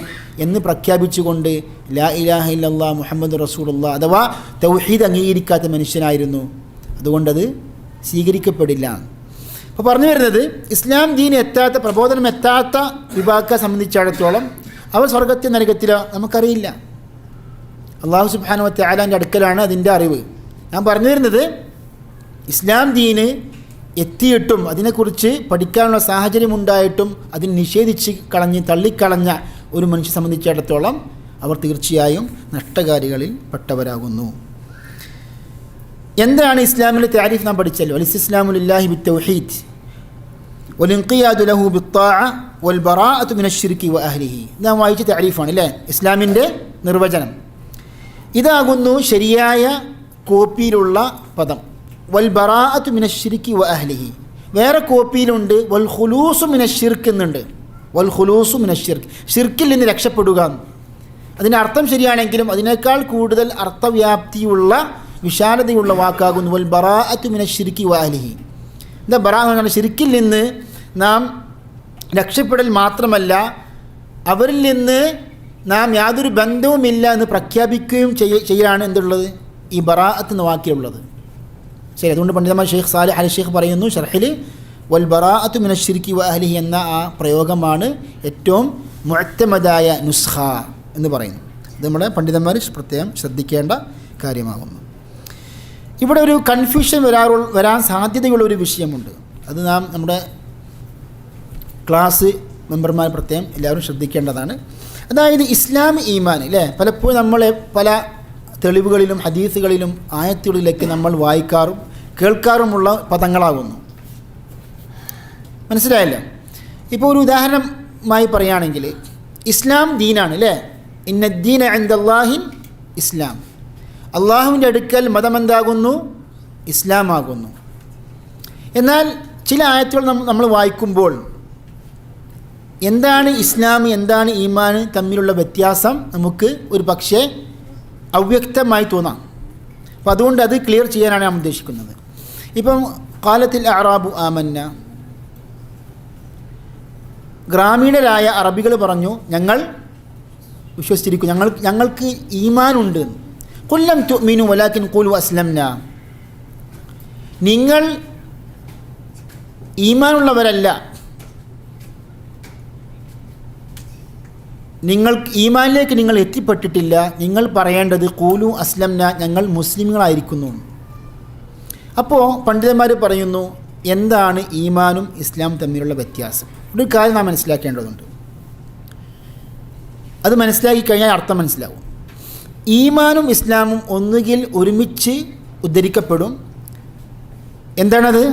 എന്ന് പ്രഖ്യാപിച്ചുകൊണ്ട് ലാ ഇലാഹ ഇല്ലല്ലാഹ് മുഹമ്മദ് റസൂലുള്ളാഹ് അഥവാ തൗഹീദ് അംഗീകരിക്കാത്ത മനുഷ്യനായിരുന്നു. അതുകൊണ്ടത് സ്വീകരിക്കപ്പെടില്ല. അപ്പോൾ പറഞ്ഞു വരുന്നത്, ഇസ്ലാം ദീൻ എത്താത്ത, പ്രബോധനം എത്താത്ത വിഭാഗത്തെ സംബന്ധിച്ചിടത്തോളം അവർ സ്വർഗത്തിൽ നരകത്തിലോ നമുക്കറിയില്ല. അള്ളാഹു സുബ്ഹാനഹു വ തആലയുടെ അടുക്കലാണ് അതിൻ്റെ അറിവ്. ഞാൻ പറഞ്ഞു വരുന്നത്, ഇസ്ലാം ദീന് എത്തിയിട്ടും അതിനെക്കുറിച്ച് പഠിക്കാനുള്ള സാഹചര്യമുണ്ടായിട്ടും അതിന് നിഷേധിച്ച് തള്ളിക്കളഞ്ഞ ഒരു മനുഷ്യനെ സംബന്ധിച്ചിടത്തോളം അവർ തീർച്ചയായും നഷ്ടകാരികളിൽ പെട്ടവരാകുന്നു. എന്താണ് ഇസ്ലാമിലെ താരീഫ് നാം പഠിച്ചല്ലോ. അൽ-ഇസ്തിസ്ലാമു ലില്ലാഹി ബിത്തൗഹീദ് വൽ-ഇൻഖിയാദു ലഹു ബിത്താഅ വൽ-ബറാഅതു മിനശ്ശിർക്കി വഅഹ്ലിഹി. നാം വായിച്ച താരീഫാണ് അല്ലേ ഇസ്ലാമിൻ്റെ നിർവചനം. ഇതാകുന്നു ശരിയായ കോപ്പിയിലുള്ള പദം. വൽ-ബറാഅതു മിനശ്ശിർക്കി വഅഹ്ലിഹി. വേറെ കോപ്പിയിലുണ്ട് വൽ ഖുലൂസു മിനശ്ശിർക്ക് എന്നുണ്ട്. വൽ ഖുലൂസു മിനശ്ശിർക്ക്, ഷിർക്കിൽ നിന്ന് രക്ഷപ്പെടുക. അതിൻ്റെ അർത്ഥം ശരിയാണെങ്കിലും അതിനേക്കാൾ കൂടുതൽ അർത്ഥവ്യാപ്തിയുള്ള വിശാലതയുള്ള വാക്കാകുന്നു വൽ ബറാഅതു മിനശ്ശിർക്കി വഅഹ്ലിഹി. എന്താ ബറാഅ എന്ന് പറഞ്ഞാൽ ഷിർക്കിൽ നിന്ന് നാം രക്ഷപ്പെടൽ മാത്രമല്ല, അവരിൽ നിന്ന് നാം യാതൊരു ബന്ധവുമില്ല എന്ന് പ്രഖ്യാപിക്കുകയും ചെയ്യലാണ് എന്തുള്ളത്? ഈ ബറാഅത്ത് എന്ന വാക്കിലുള്ളത്. ശരി, അതുകൊണ്ട് പണ്ഡിതന്മാർ ഷെയ്ഖ് സാലിഹ് അൽ ഷെയ്ഖ് പറയുന്നു ഷർഹിൽ വൽ ബറാഅതു മിനശ്ശിർക്കി വഅഹ്ലിഹി എന്ന ആ പ്രയോഗമാണ് ഏറ്റവും മുഅത്തമദായ നുസ്ഖ എന്ന് പറയുന്നു. ഇത് നമ്മുടെ പണ്ഡിതന്മാർ പ്രത്യേകം ശ്രദ്ധിക്കേണ്ട കാര്യമാകുന്നു. ഇവിടെ ഒരു കൺഫ്യൂഷൻ വരാൻ സാധ്യതയുള്ളൊരു വിഷയമുണ്ട്. അത് നാം നമ്മുടെ ക്ലാസ് മെമ്പർമാർ പ്രത്യേകം എല്ലാവരും ശ്രദ്ധിക്കേണ്ടതാണ്. അതായത് ഇസ്ലാം ഈമാൻ അല്ലേ, പലപ്പോഴും നമ്മളെ പല തെളിവുകളിലും ഹദീസുകളിലും ആയത്തുകളിലേക്ക് നമ്മൾ വായിക്കാറും കേൾക്കാറുമുള്ള പദങ്ങളാകുന്നു. മനസ്സിലായല്ലോ? ഇപ്പോൾ ഒരു ഉദാഹരണമായി പറയുകയാണെങ്കിൽ ഇസ്ലാം ദീനാണ് അല്ലേ? ഇന്നദ്ദീന ഇൻദല്ലാഹിൽ ഇസ്ലാം. അള്ളാഹുവിൻ്റെ അടുക്കൽ മതമെന്താകുന്നു? ഇസ്ലാമാകുന്നു. എന്നാൽ ചില ആയത്തുകൾ നമ്മൾ വായിക്കുമ്പോൾ എന്താണ് ഇസ്ലാം, എന്താണ് ഈമാൻ തമ്മിലുള്ള വ്യത്യാസം നമുക്ക് ഒരു പക്ഷേ അവ്യക്തമായി തോന്നാം. അപ്പോൾ അതുകൊണ്ട് അത് ക്ലിയർ ചെയ്യാനാണ് ഞാൻ ഉദ്ദേശിക്കുന്നത്. ഇപ്പം ഖാലത്തിൽ അഅറാബു ആമന്ന, ഗ്രാമീണരായ അറബികൾ പറഞ്ഞു ഞങ്ങൾ വിശ്വസിച്ചിരിക്കുന്നു, ഞങ്ങൾക്ക് ഈമാനുണ്ട്. ഖുൽ ലം തുഅ്മിനു വലാകിൻ ഖൂലു അസ്ലംന, നിങ്ങൾ ഈമാനുള്ളവരല്ല, നിങ്ങൾ ഈമാനിലേക്ക് നിങ്ങൾ എത്തിപ്പെട്ടിട്ടില്ല, നിങ്ങൾ പറയേണ്ടത് ഖൂലു അസ്ലംന, ഞങ്ങൾ മുസ്ലിമുകളായിരിക്കുന്നു. അപ്പോൾ പണ്ഡിതന്മാർ പറയുന്നു എന്താണ് ഈമാനും ഇസ്ലാം തമ്മിലുള്ള വ്യത്യാസം. ഒരു കാര്യം നാം മനസ്സിലാക്കേണ്ടതുണ്ട്. അത് മനസ്സിലാക്കി കഴിഞ്ഞാൽ അർത്ഥം മനസ്സിലാവും. ഈമാനും ഇസ്ലാമും ഒന്നുകിൽ ഒരുമിച്ച് ഉദ്ധരിക്കപ്പെടും. എന്താണത്?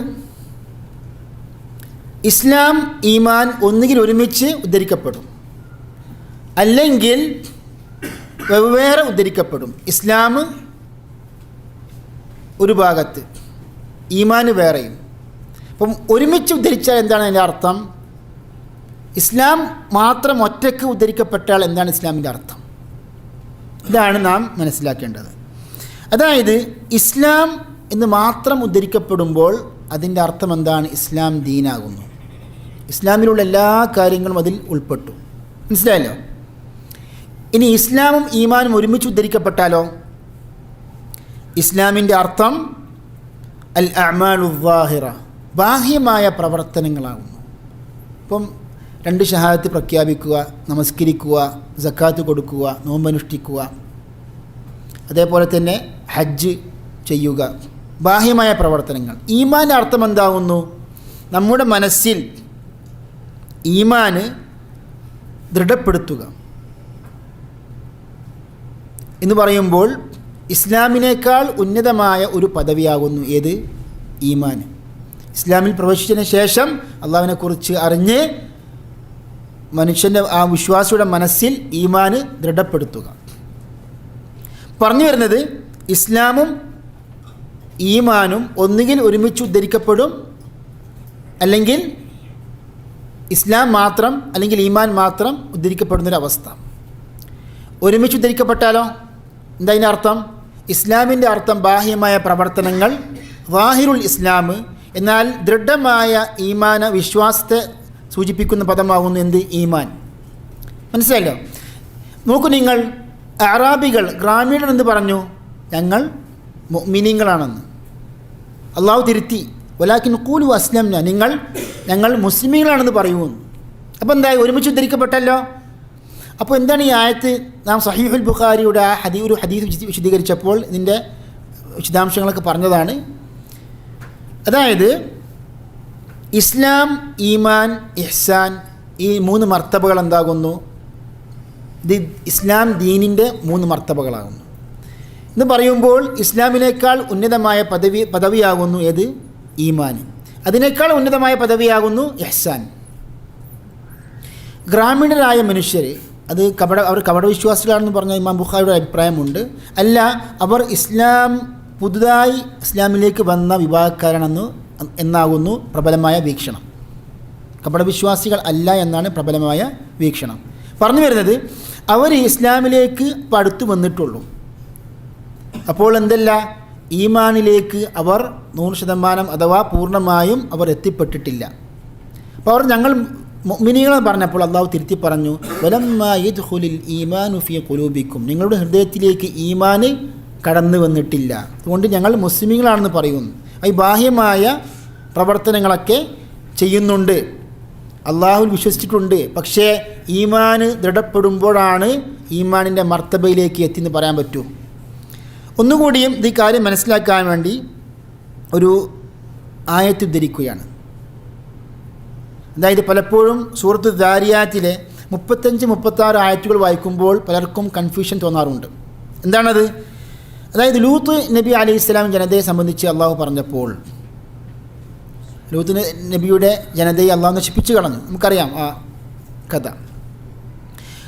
ഇസ്ലാം ഈമാൻ ഒന്നുകിൽ ഒരുമിച്ച് ഉദ്ധരിക്കപ്പെടും, അല്ലെങ്കിൽ വെവ്വേറെ ഉദ്ധരിക്കപ്പെടും. ഇസ്ലാം ഒരു ഭാഗത്ത്, ഈമാൻ വേറെയും. അപ്പം ഒരുമിച്ച് ഉദ്ധരിച്ചാൽ എന്താണ് അതിൻ്റെ അർത്ഥം? ഇസ്ലാം മാത്രം ഒറ്റയ്ക്ക് ഉദ്ധരിക്കപ്പെട്ടാൽ എന്താണ് ഇസ്ലാമിൻ്റെ അർത്ഥം? ഇതാണ് നാം മനസ്സിലാക്കേണ്ടത്. അതായത് ഇസ്ലാം എന്ന് മാത്രം ഉദ്ധരിക്കപ്പെടുമ്പോൾ അതിൻ്റെ അർത്ഥം എന്താണ്? ഇസ്ലാം ദീനാകുന്നു. ഇസ്ലാമിലുള്ള എല്ലാ കാര്യങ്ങളും അതിൽ ഉൾപ്പെട്ടു. മനസ്സിലായല്ലോ? ഇനി ഇസ്ലാമും ഈമാനും ഒരുമിച്ച് ഉദ്ധരിക്കപ്പെട്ടാലോ ഇസ്ലാമിൻ്റെ അർത്ഥം അൽ അഅ്മാലു ളാഹിറ, ബാഹ്യമായ പ്രവർത്തനങ്ങളാകുന്നു. ഇപ്പം 2 ഷഹാദത്ത് പ്രഖ്യാപിക്കുക, നമസ്കരിക്കുക, സക്കാത്ത് കൊടുക്കുക, നോമ്പനുഷ്ഠിക്കുക, അതേപോലെ തന്നെ ഹജ്ജ് ചെയ്യുക, ബാഹ്യമായ പ്രവർത്തനങ്ങൾ. ഈമാൻ്റെ അർത്ഥം എന്താകുന്നു? നമ്മുടെ മനസ്സിൽ ഈമാന് ദൃഢപ്പെടുത്തുക എന്ന് പറയുമ്പോൾ ഇസ്ലാമിനേക്കാൾ ഉന്നതമായ ഒരു പദവിയാകുന്നു ഏത്? ഈമാൻ. ഇസ്ലാമിൽ പ്രവേശിച്ചതിന് ശേഷം അള്ളാഹുവിനെക്കുറിച്ച് അറിഞ്ഞ് മനുഷ്യൻ്റെ ആ വിശ്വാസിയുടെ മനസ്സിൽ ഈമാന് ദൃഢപ്പെടുത്തുക. പറഞ്ഞു വരുന്നത് ഇസ്ലാമും ഈമാനും ഒന്നുകിൽ ഒരുമിച്ച് ഉദ്ധരിക്കപ്പെടും, അല്ലെങ്കിൽ ഇസ്ലാം മാത്രം അല്ലെങ്കിൽ ഈമാൻ മാത്രം ഉദ്ധരിക്കപ്പെടുന്നൊരവസ്ഥ. ഒരുമിച്ച് ഉദ്ധരിക്കപ്പെട്ടാലോ എന്താ അതിൻ്റെ അർത്ഥം? ഇസ്ലാമിൻ്റെ അർത്ഥം ബാഹ്യമായ പ്രവർത്തനങ്ങൾ, ളാഹിറുൽ ഇസ്ലാം. എന്നാൽ ദൃഢമായ ഈമാന വിശ്വാസത്തെ സൂചിപ്പിക്കുന്ന പദമാകുന്നു എന്ത്? ഈമാൻ. മനസ്സിലായല്ലോ? നോക്കൂ, നിങ്ങൾ അറാബികൾ, ഗ്രാമീണർ എന്ന് പറഞ്ഞു, ഞങ്ങൾ മുഅ്മിനീങ്ങളാണെന്ന്. അള്ളാഹു തിരുത്തി, വലാകിൻ ഖൂലു അസ്ലംന, ഞങ്ങൾ മുസ്ലിമീങ്ങളാണെന്ന് പറയുമെന്ന്. അപ്പോൾ എന്തായി? ഒരുമിച്ച് ഉദ്ധരിക്കപ്പെട്ടല്ലോ. അപ്പോൾ എന്താണ് ഈ ആയത്ത്? നാം സഹീഹുൽ ബുഖാരിയുടെ ഒരു ഹദീസ് വിശദീകരിച്ചപ്പോൾ ഇതിൻ്റെ വിശദാംശങ്ങളൊക്കെ പറഞ്ഞതാണ്. അതായത് ഇസ്ലാം, ഈമാൻ, ഇഹ്സാൻ, ഈ 3 മർത്തബകൾ എന്താകുന്നു? ഇത് ഇസ്ലാം ദീനിൻ്റെ 3 മർത്തബകളാകുന്നു എന്ന് പറയുമ്പോൾ ഇസ്ലാമിനേക്കാൾ ഉന്നതമായ പദവിയാകുന്നു ഏത്? ഈമാൻ. അതിനേക്കാൾ ഉന്നതമായ പദവിയാകുന്നു ഇഹ്സാൻ. ഗ്രാമീണരായ മനുഷ്യർ അവർ കപടവിശ്വാസികളാണെന്ന് പറഞ്ഞ ഇമാം ബുഖാരിയുടെ അഭിപ്രായമുണ്ട്. അല്ല, അവർ പുതുതായി ഇസ്ലാമിലേക്ക് വന്ന എന്നാകുന്നു പ്രബലമായ വീക്ഷണം. കപടവിശ്വാസികൾ അല്ല എന്നാണ് പ്രബലമായ വീക്ഷണം. പറഞ്ഞു വരുന്നത് അവർ ഇസ്ലാമിലേക്ക് ഇപ്പോൾ അടുത്ത് വന്നിട്ടുള്ളൂ. അപ്പോൾ എന്തല്ല, ഈമാനിലേക്ക് അവർ 100% അഥവാ പൂർണ്ണമായും അവർ എത്തിപ്പെട്ടിട്ടില്ല. അപ്പോൾ അവർ ഞങ്ങൾ മുഅ്മിനീങ്ങളെ പറഞ്ഞപ്പോൾ അള്ളാഹു തിരുത്തി പറഞ്ഞു, വലമ്മാ യദ്ഖുലുൽ ഈമാനു ഫീ ഖുലൂബിക്കും, നിങ്ങളുടെ ഹൃദയത്തിലേക്ക് ഈമാന് കടന്നു വന്നിട്ടില്ല, അതുകൊണ്ട് ഞങ്ങൾ മുസ്ലിമീങ്ങളാണെന്ന് പറയുന്നു. ഈ ബാഹ്യമായ പ്രവർത്തനങ്ങളൊക്കെ ചെയ്യുന്നുണ്ട്, അള്ളാഹുവിൽ വിശ്വസിച്ചിട്ടുണ്ട്, പക്ഷേ ഈമാന് ദൃഢപ്പെടുമ്പോഴാണ് ഈമാനിൻ്റെ മർത്തബയിലേക്ക് എത്തിയെന്ന് പറയാൻ പറ്റൂ. ഒന്നുകൂടിയും ഈ കാര്യം മനസ്സിലാക്കാൻ വേണ്ടി ഒരു ആയത്ത് ഉദ്ധരിക്കുകയാണ്. അതായത് പലപ്പോഴും സൂറത്ത് ദാരിയാത്തിലെ 35-36 ആയത്തുകൾ വായിക്കുമ്പോൾ പലർക്കും കൺഫ്യൂഷൻ തോന്നാറുണ്ട്. എന്താണത്? അതായത് ലൂത്ത് നബി അലൈഹി സ്വലാം ജനതയെ സംബന്ധിച്ച് അള്ളാഹു പറഞ്ഞപ്പോൾ, ലൂത്ത് നബിയുടെ ജനതയെ അള്ളാഹു നശിപ്പിച്ചു കളഞ്ഞു, നമുക്കറിയാം ആ കഥ.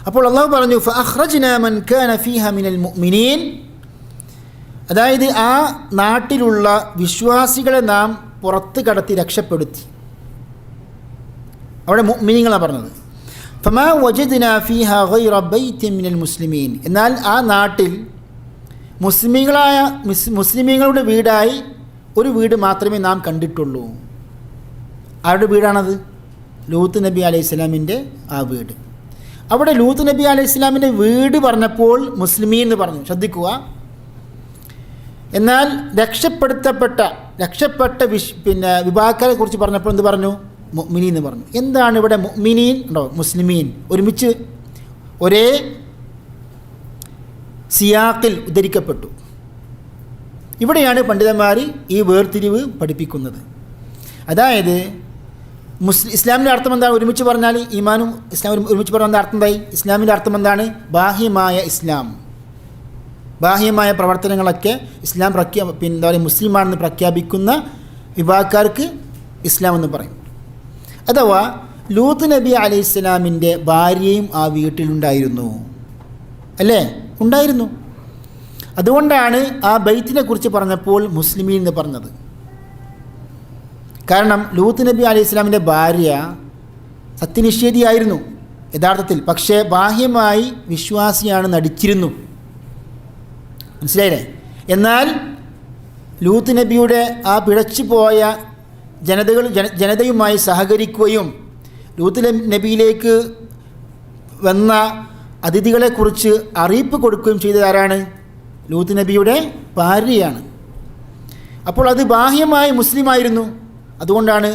അപ്പോൾ അള്ളാഹു പറഞ്ഞു ഫഅഖ്റജ്നാ മൻ കാന ഫീഹാ മിനൽ മുഅ്മിനീൻ, അതായത് ആ നാട്ടിലുള്ള വിശ്വാസികളെ നാം പുറത്ത് കടത്തി രക്ഷപ്പെടുത്തി. അവിടെ മുഅ്മിനീങ്ങളാണ് പറഞ്ഞത്. ഫമാ വജദ്നാ ഫീഹാ ഗൈറ ബൈത്തിൻ മിനൽ മുസ്ലിമീൻ, എന്നാൽ ആ നാട്ടിൽ മുസ്ലിമീങ്ങളുടെ വീടായി ഒരു വീട് മാത്രമേ നാം കണ്ടിട്ടുള്ളൂ. ആരുടെ വീടാണത്? ലൂത്ത് നബി അലൈഹി സ്വലാമിൻ്റെ ആ വീട്. അവിടെ ലൂത്ത് നബി അലൈഹി സ്വലാമിൻ്റെ വീട് പറഞ്ഞപ്പോൾ മുസ്ലിമീൻ എന്ന് പറഞ്ഞു, ശ്രദ്ധിക്കുക. എന്നാൽ രക്ഷപ്പെട്ട വിഭാഗക്കാരെ കുറിച്ച് പറഞ്ഞപ്പോൾ എന്ത് പറഞ്ഞു? മുഅ്മിനീൻ എന്ന് പറഞ്ഞു. എന്താണ് ഇവിടെ മുഅ്മിനീൻ ഉണ്ടോ മുസ്ലിമീൻ ഒരുമിച്ച് ഒരേ സിയാക്കിൽ ഉദ്ധരിക്കപ്പെട്ടു? ഇവിടെയാണ് പണ്ഡിതന്മാർ ഈ വേർതിരിവ് പഠിപ്പിക്കുന്നത്. അതായത് ഇസ്ലാമിൻ്റെ അർത്ഥം എന്താണ്? ഒരുമിച്ച് പറഞ്ഞാൽ ഈമാനും ഇസ്ലാം ഒരുമിച്ച് പറഞ്ഞാൽ അർത്ഥം എന്തായി? ഇസ്ലാമിൻ്റെ അർത്ഥം എന്താണ്? ബാഹ്യമായ ഇസ്ലാം, ബാഹ്യമായ പ്രവർത്തനങ്ങളൊക്കെ ഇസ്ലാം എന്താ പറയുക മുസ്ലിമാണെന്ന് പ്രഖ്യാപിക്കുന്ന വിഭാഗക്കാർക്ക് ഇസ്ലാം എന്ന് പറയും. അഥവാ ലൂത്ത് നബി അലൈഹി സ്വലാമിൻ്റെ ഭാര്യയും ആ വീട്ടിലുണ്ടായിരുന്നു, അല്ലേ? ഉണ്ടായിരുന്നു. അതുകൊണ്ടാണ് ആ ബൈത്തിനെ കുറിച്ച് പറഞ്ഞപ്പോൾ മുസ്ലിമീൻ എന്ന് പറഞ്ഞത്. കാരണം ലൂത്ത് നബി അലൈഹി സ്വലാമിൻ്റെ ഭാര്യ സത്യനിഷേധിയായിരുന്നു യഥാർത്ഥത്തിൽ, പക്ഷേ ബാഹ്യമായി വിശ്വാസിയാണ് നടിച്ചിരുന്നു. മനസ്സിലായില്ലേ? എന്നാൽ ലൂത്ത് നബിയുടെ ആ പിഴച്ചു പോയ ജനതയുമായി സഹകരിക്കുകയും ലൂത്ത് നബിയിലേക്ക് വന്ന അതിഥികളെക്കുറിച്ച് അറിയിപ്പ് കൊടുക്കുകയും ചെയ്തത് ആരാണ്? ലൂത്ത് നബിയുടെ ഭാര്യയാണ്. അപ്പോൾ അത് ബാഹ്യമായി മുസ്ലിമായിരുന്നു. അതുകൊണ്ടാണ്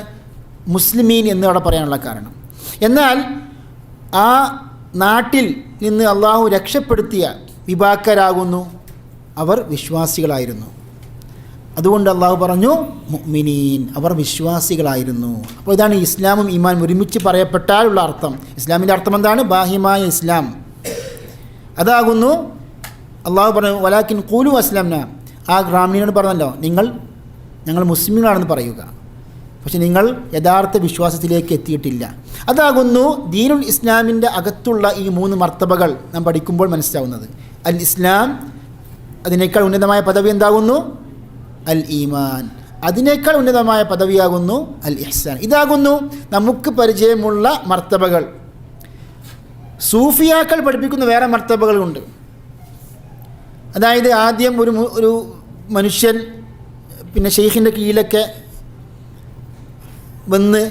മുസ്ലിമീൻ എന്ന് അവിടെ പറയാനുള്ള കാരണം. എന്നാൽ ആ നാട്ടിൽ നിന്ന് അള്ളാഹു രക്ഷപ്പെടുത്തിയ വിഭാഗക്കാരാകുന്നു അവർ വിശ്വാസികളായിരുന്നു. അതുകൊണ്ട് അള്ളാഹു പറഞ്ഞു മുഅ്മിനീൻ, അവർ വിശ്വാസികളായിരുന്നു. അപ്പോൾ ഇതാണ് ഇസ്ലാമും ഈമാനും ഒരുമിച്ച് പറയപ്പെട്ടാലുള്ള അർത്ഥം. ഇസ്ലാമിൻ്റെ അർത്ഥം എന്താണ്? ബാഹ്യമായ ഇസ്ലാം. അതാകുന്നു അള്ളാഹു പറഞ്ഞു വലാക്കിൻ ഖൂലു അസ്ലംന. ആ ഗ്രാമീണോട് പറഞ്ഞല്ലോ, ഞങ്ങൾ മുസ്ലിങ്ങളാണെന്ന് പറയുക, പക്ഷെ നിങ്ങൾ യഥാർത്ഥ വിശ്വാസത്തിലേക്ക് എത്തിയിട്ടില്ല. അതാകുന്നു ദീനുൽ ഇസ്ലാമിൻ്റെ അകത്തുള്ള ഈ 3 മർത്തബകൾ നാം പഠിക്കുമ്പോൾ മനസ്സിലാവുന്നത്. അൽ ഇസ്ലാം, അതിനേക്കാൾ ഉന്നതമായ പദവി എന്താകുന്നു? അൽ ഈമാൻ, അതിനേക്കാൾ ഉന്നതമായ പദവിയാകുന്നു അൽ ഇഹ്സാൻ. ഇതാകുന്നു നമുക്ക് പരിചയമുള്ള മർത്തബകൾ. സൂഫിയാക്കൾ പഠിപ്പിക്കുന്ന വേറെ മർത്തബകളുണ്ട്. അതായത് ആദ്യം ഒരു മനുഷ്യൻ പിന്നെ ഷെയ്ഖിൻ്റെ കീഴിലൊക്കെ വന്ന്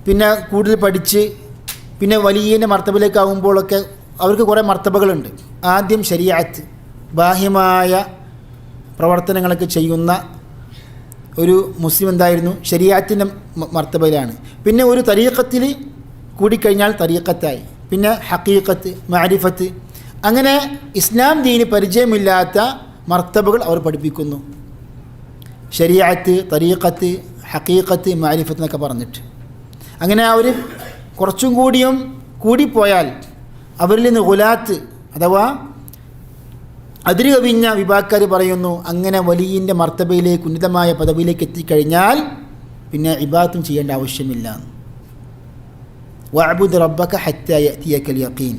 പിന്നെ കൂടുതൽ പഠിച്ച് പിന്നെ വലിയ മർത്തബയിലേക്കാവുമ്പോഴൊക്കെ അവർക്ക് കുറേ മർത്തബകളുണ്ട്. ആദ്യം ശരീഅത്ത്, ബാഹ്യമായ പ്രവർത്തനങ്ങളൊക്കെ ചെയ്യുന്ന ഒരു മുസ്ലിം എന്തായിരുന്നു? ശരീഅത്തിൻ്റെ മർത്തബയിലാണ്. പിന്നെ ഒരു തരീഖത്തിൽ കൂടിക്കഴിഞ്ഞാൽ തരീഖത്തായി, പിന്നെ ഹഖീഖത്ത്, മഅരിഫത്ത്, അങ്ങനെ ഇസ്ലാം ദീന് പരിചയമില്ലാത്ത മർത്തബകൾ അവർ പഠിപ്പിക്കുന്നു. ശരീഅത്ത്, തരീഖത്ത്, ഹഖീഖത്ത്, മഅരിഫത്ത് എന്നൊക്കെ പറഞ്ഞിട്ട് അങ്ങനെ അവർ കുറച്ചും കൂടിപ്പോയാൽ അവരിൽ നിന്ന് ഗുലാത്ത് അഥവാ അതിര് കവിഞ്ഞ വിഭാഗക്കാർ പറയുന്നു, അങ്ങനെ വലിയൻ്റെ മർത്തബയിലേക്ക് ഉന്നതമായ പദവിയിലേക്ക് എത്തിക്കഴിഞ്ഞാൽ പിന്നെ ഇബാദത്തും ചെയ്യേണ്ട ആവശ്യമില്ല. വഅബ്ദുർ റബ്ബക ഹത്താ യഅതിയകൽ യഖീൻ.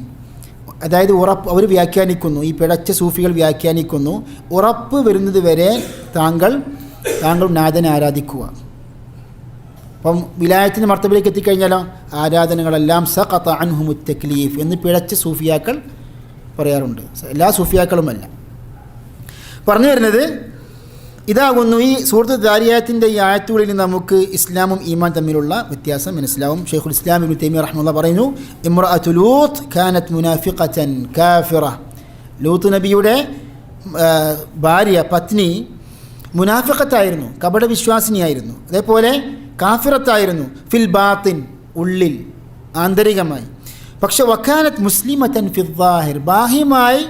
അതായത് ഉറപ്പ് അവർ വ്യാഖ്യാനിക്കുന്നു, ഈ പിഴച്ച സൂഫികൾ വ്യാഖ്യാനിക്കുന്നു, ഉറപ്പ് വരുന്നത് വരെ താങ്കൾ നാഥനെ ആരാധിക്കുക. അപ്പം വിലായത്തിൻ്റെ മർത്തബയിലേക്ക് എത്തിക്കഴിഞ്ഞാലോ ആരാധനകളെല്ലാം സഖത അൻഹുമുത് തക്ലീഫ് എന്ന് പിഴച്ച സൂഫിയാക്കൾ പറയാറുണ്ട്. എല്ലാ സൂഫിയാക്കളുമല്ല. പറഞ്ഞു വരുന്നത് ഇതാകുന്നു. ഈ സൂറത്ത് ദാരിയാത്തിൻ്റെ ഈ ആയത്തുകളിൽ നമുക്ക് ഇസ്ലാമും ഈമാൻ തമ്മിലുള്ള വ്യത്യാസം മനസ്സിലാവും. ഷെയ്ഖുൽ ഇസ്ലാം ഇബ്നു തൈമിയ്യ റഹ്മത്തുള്ളാഹി പറയുന്നു, ഇംറഅത്തു ലൂത്ത് കാനത്ത് മുനാഫിഖതൻ കാഫിറ. ലൂത്ത് നബിയുടെ ഭാര്യ പത്നി മുനാഫിഖത്തായിരുന്നു, കപടവിശ്വാസിനിയായിരുന്നു. അതേപോലെ കാഫിറത്തായിരുന്നു, ഫിൽ ബാത്തിൻ, ഉള്ളിൽ ആന്തരികമായി. പക്ഷെ വക്കാനത്ത് മുസ്ലിമത്തൻ ഫിൽ ളാഹിർ, ബാഹ്യമായി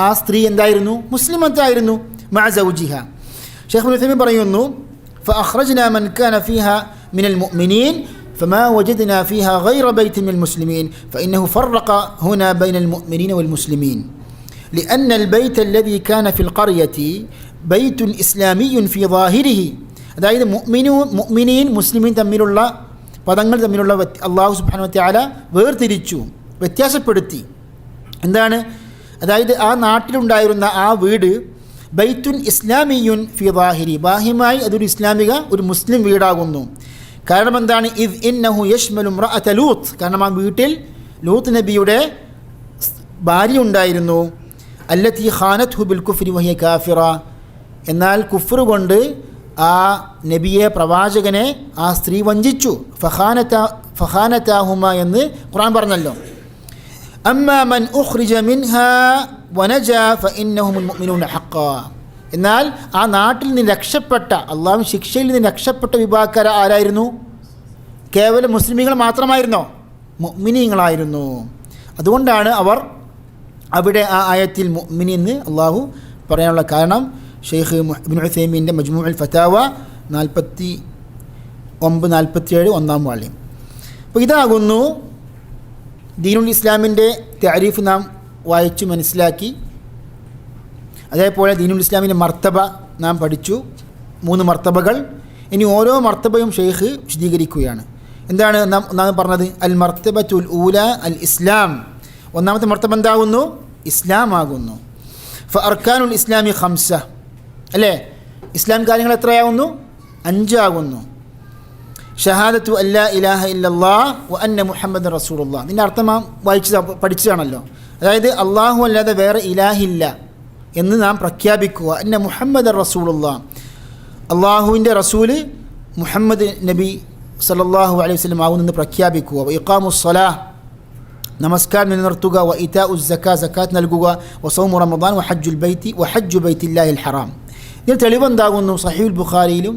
ആ സ്ത്രീ എന്തായിരുന്നു? മുസ്ലിമത്തായിരുന്നു. മഅ സൗജിഹ. ഷെയ്ഖ് ഇബ്നു തൈമിയ്യ പറയുന്നു, ഫഅഖ്റജ്നാ മൻ കാന ഫീഹാ മിനൽ മുഅ്മിനീൻ ഫമാ വജദ്നാ ഫീഹാ ഗൈറ ബൈത്തിൻ മിനൽ മുസ്ലിമീൻ ഫഇന്നഹു ഫറഖ ഹുനാ ബൈനൽ മുഅ്മിനീന വൽ മുസ്ലിമീൻ. لأن البيت الذي كان في القرية بيت إسلامي في ظاهره. അതായത് മുഅ്മിനീൻ മുസ്ലിമീൻ തമ്മിലുള്ള പദങ്ങൾ തമ്മിലുള്ള അല്ലാഹു സുബ്ഹാനഹു വ തആല വേർതിരിച്ചു, വ്യത്യാസപ്പെടുത്തി. എന്താണ്? അതായത് ആ നാട്ടിലുണ്ടായിരുന്ന ആ വീട് ബൈത്തുൻ ഇസ്ലാമിയുൻ ഫി ളാഹിരി, ബാഹ്യമായി അതൊരു ഇസ്ലാമിക ഒരു മുസ്ലിം വീടാകുന്നു. കാരണം എന്താണ്? ഇദ് ഇന്നഹു യശ്മലു ഇംറഅത ലൂത്ത്, കാരണം ആ വീട്ടിൽ ലൂത്ത് നബിയുടെ ഭാര്യ ഉണ്ടായിരുന്നു. അല്ലത്തി ഖാനത്ഹു ബിൽ കുഫ്രി വഹിയ കാഫിറ, എന്നാൽ കുഫ്ർ കൊണ്ട് ആ നബിയെ പ്രവാചകനെ ആ സ്ത്രീ വഞ്ചിച്ചു. ഫഖാനതാഹുമ എന്ന് ഖുർആൻ പറഞ്ഞല്ലോ. അമ്മാ മൻ ഉഖ്രിജ മിൻഹാ വനജാ ഫഇന്നഹുമുൽ മുഅ്മിനൂന ഹഖ്ഖാ, എന്നാൽ ആ നാട്ടിൽ നിന്ന് രക്ഷപ്പെട്ട, അള്ളാഹുവിന്റെ ശിക്ഷയിൽ നിന്ന് രക്ഷപ്പെട്ട വിഭാഗക്കാർ ആരായിരുന്നു? കേവലം മുസ്ലിമീങ്ങൾ മാത്രമായിരുന്നോ? മുഅ്മിനീങ്ങളായിരുന്നു. അതുകൊണ്ടാണ് അവർ അവിടെ ആ ആയത്തിൽ മുഅ്മിനീൻ എന്ന് അള്ളാഹു പറയാനുള്ള കാരണം ഷെയ്ഖ് ഇബ്നു ഉസൈമീൻ്റെ മജ്മൂഉൽ ഫതാവ 49-47 ഒന്നാം വാള്യം. അപ്പോൾ ഇതാകുന്നു ദീനുൽ ഇസ്ലാമിൻ്റെ തഅരീഫ് നാം വായിച്ചു മനസ്സിലാക്കി. അതേപോലെ ദീനുൽ ഇസ്ലാമിൻ്റെ മർത്തബ നാം പഠിച്ചു, 3 മർത്തബകൾ. ഇനി ഓരോ മർത്തബയും ഷെയ്ഖ് വിശദീകരിക്കുകയാണ്. എന്താണ് നാം പറഞ്ഞത്? അൽ മർത്തബത്തുൽ ഊല അൽ ഇസ്ലാം, ഒന്നാമത്തെ മർത്തബ എന്താകുന്നു? ഇസ്ലാം ആകുന്നു. ഫഅർക്കാനുൽ ഇസ്ലാമി 5, അല്ലേ? ഇസ്ലാം കാര്യങ്ങൾ എത്രയാകുന്നു? 5 ആകുന്നു. ഷഹാദത്തു അല്ലാ ഇലാഹ ഇല്ലല്ലാഹ് വ അന്ന മുഹമ്മദൻ റസൂലുള്ളാഹ്, ഇതിൻ്റെ അർത്ഥം നാം പഠിച്ചതാണല്ലോ. അതായത് അള്ളാഹു അല്ലാതെ വേറെ ഇലാഹില്ല എന്ന് നാം പ്രഖ്യാപിക്കുക. അന്ന മുഹമ്മദൻ റസൂലുള്ളാഹ്, അള്ളാഹുവിൻ്റെ റസൂല് മുഹമ്മദ് നബി സല്ലല്ലാഹു അലൈഹി വസല്ലം ആകുന്നെന്ന് പ്രഖ്യാപിക്കുക. വ ഇഖാമുസ് സ്വലാഹ്, നമസ്കാരം നിലനിർത്തുക. വ ഇതാഉസ് സക്കാത്ത്, സക്കാത്ത് നൽകുക. വ സൗമു റമദാൻ വ ഹജ്ജു ബൈത്തില്ലാഹിൽ ഹറാം. ഇതിന് തെളിവെന്താകുന്നു? സഹീഹുൽ ബുഖാരിയിലും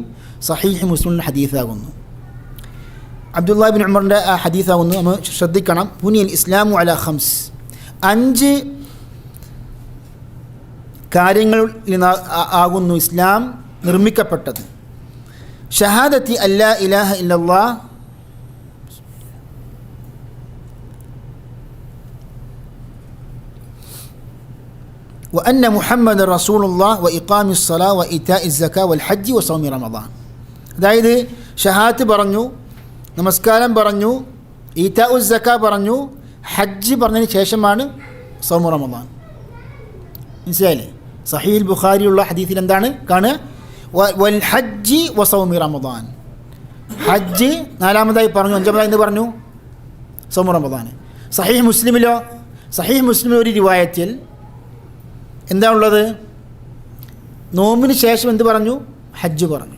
സഹീഹ് മുസ്ലിമിലും ഹദീസാകുന്നു. അബ്ദുല്ലാഹ് ഇബ്നു ഉമറിൻ്റെ ആ ഹദീസാകുന്നു. നമ്മൾ ശ്രദ്ധിക്കണം. ബുനിയൽ ഇസ്ലാമു അലാ 5 കാര്യങ്ങളിൽ നിന്ന് ആകുന്നു ഇസ്ലാം നിർമ്മിക്കപ്പെട്ടത്. ഷഹാദത്തി അല്ലാ ഇലാഹ ഇല്ലല്ലാഹ്, വ അന്ന മുഹമ്മദൻ റസൂലുള്ളാഹ് വ ഇഖാമിസ് സ്വലാ വ ഇതാഇസ് സക്കാ വൽ ഹജ്ജ് വ സൗമി റമദാൻ. അതായത് ഷഹാദത്ത് പറഞ്ഞു, നമസ്കാരം പറഞ്ഞു, ഈതാഉസ് സക്കാ പറഞ്ഞു, ഹജ്ജ് പറഞ്ഞതിന് ശേഷമാണ് സൗമു റമദാൻ. മനസ്സിലായില്ലേ? സഹീഹുൽ ബുഖാരിയുള്ള ഹദീസിൽ എന്താണ് കാണുക? വൽ ഹജ്ജി വ സൗമി റമദാൻ. ഹജ്ജ് 4-മതായി പറഞ്ഞു, 5-മതായി എന്ന് പറഞ്ഞു സൗമു റമദാൻ. സഹീഹ് മുസ്ലിമിലോ? സഹീഹ് മുസ്ലിമിൽ ഒരു റിവായത്തിൽ എന്താ ഉള്ളത്? നോമ്പിന് ശേഷം എന്ത് പറഞ്ഞു? ഹജ്ജ് പറഞ്ഞു.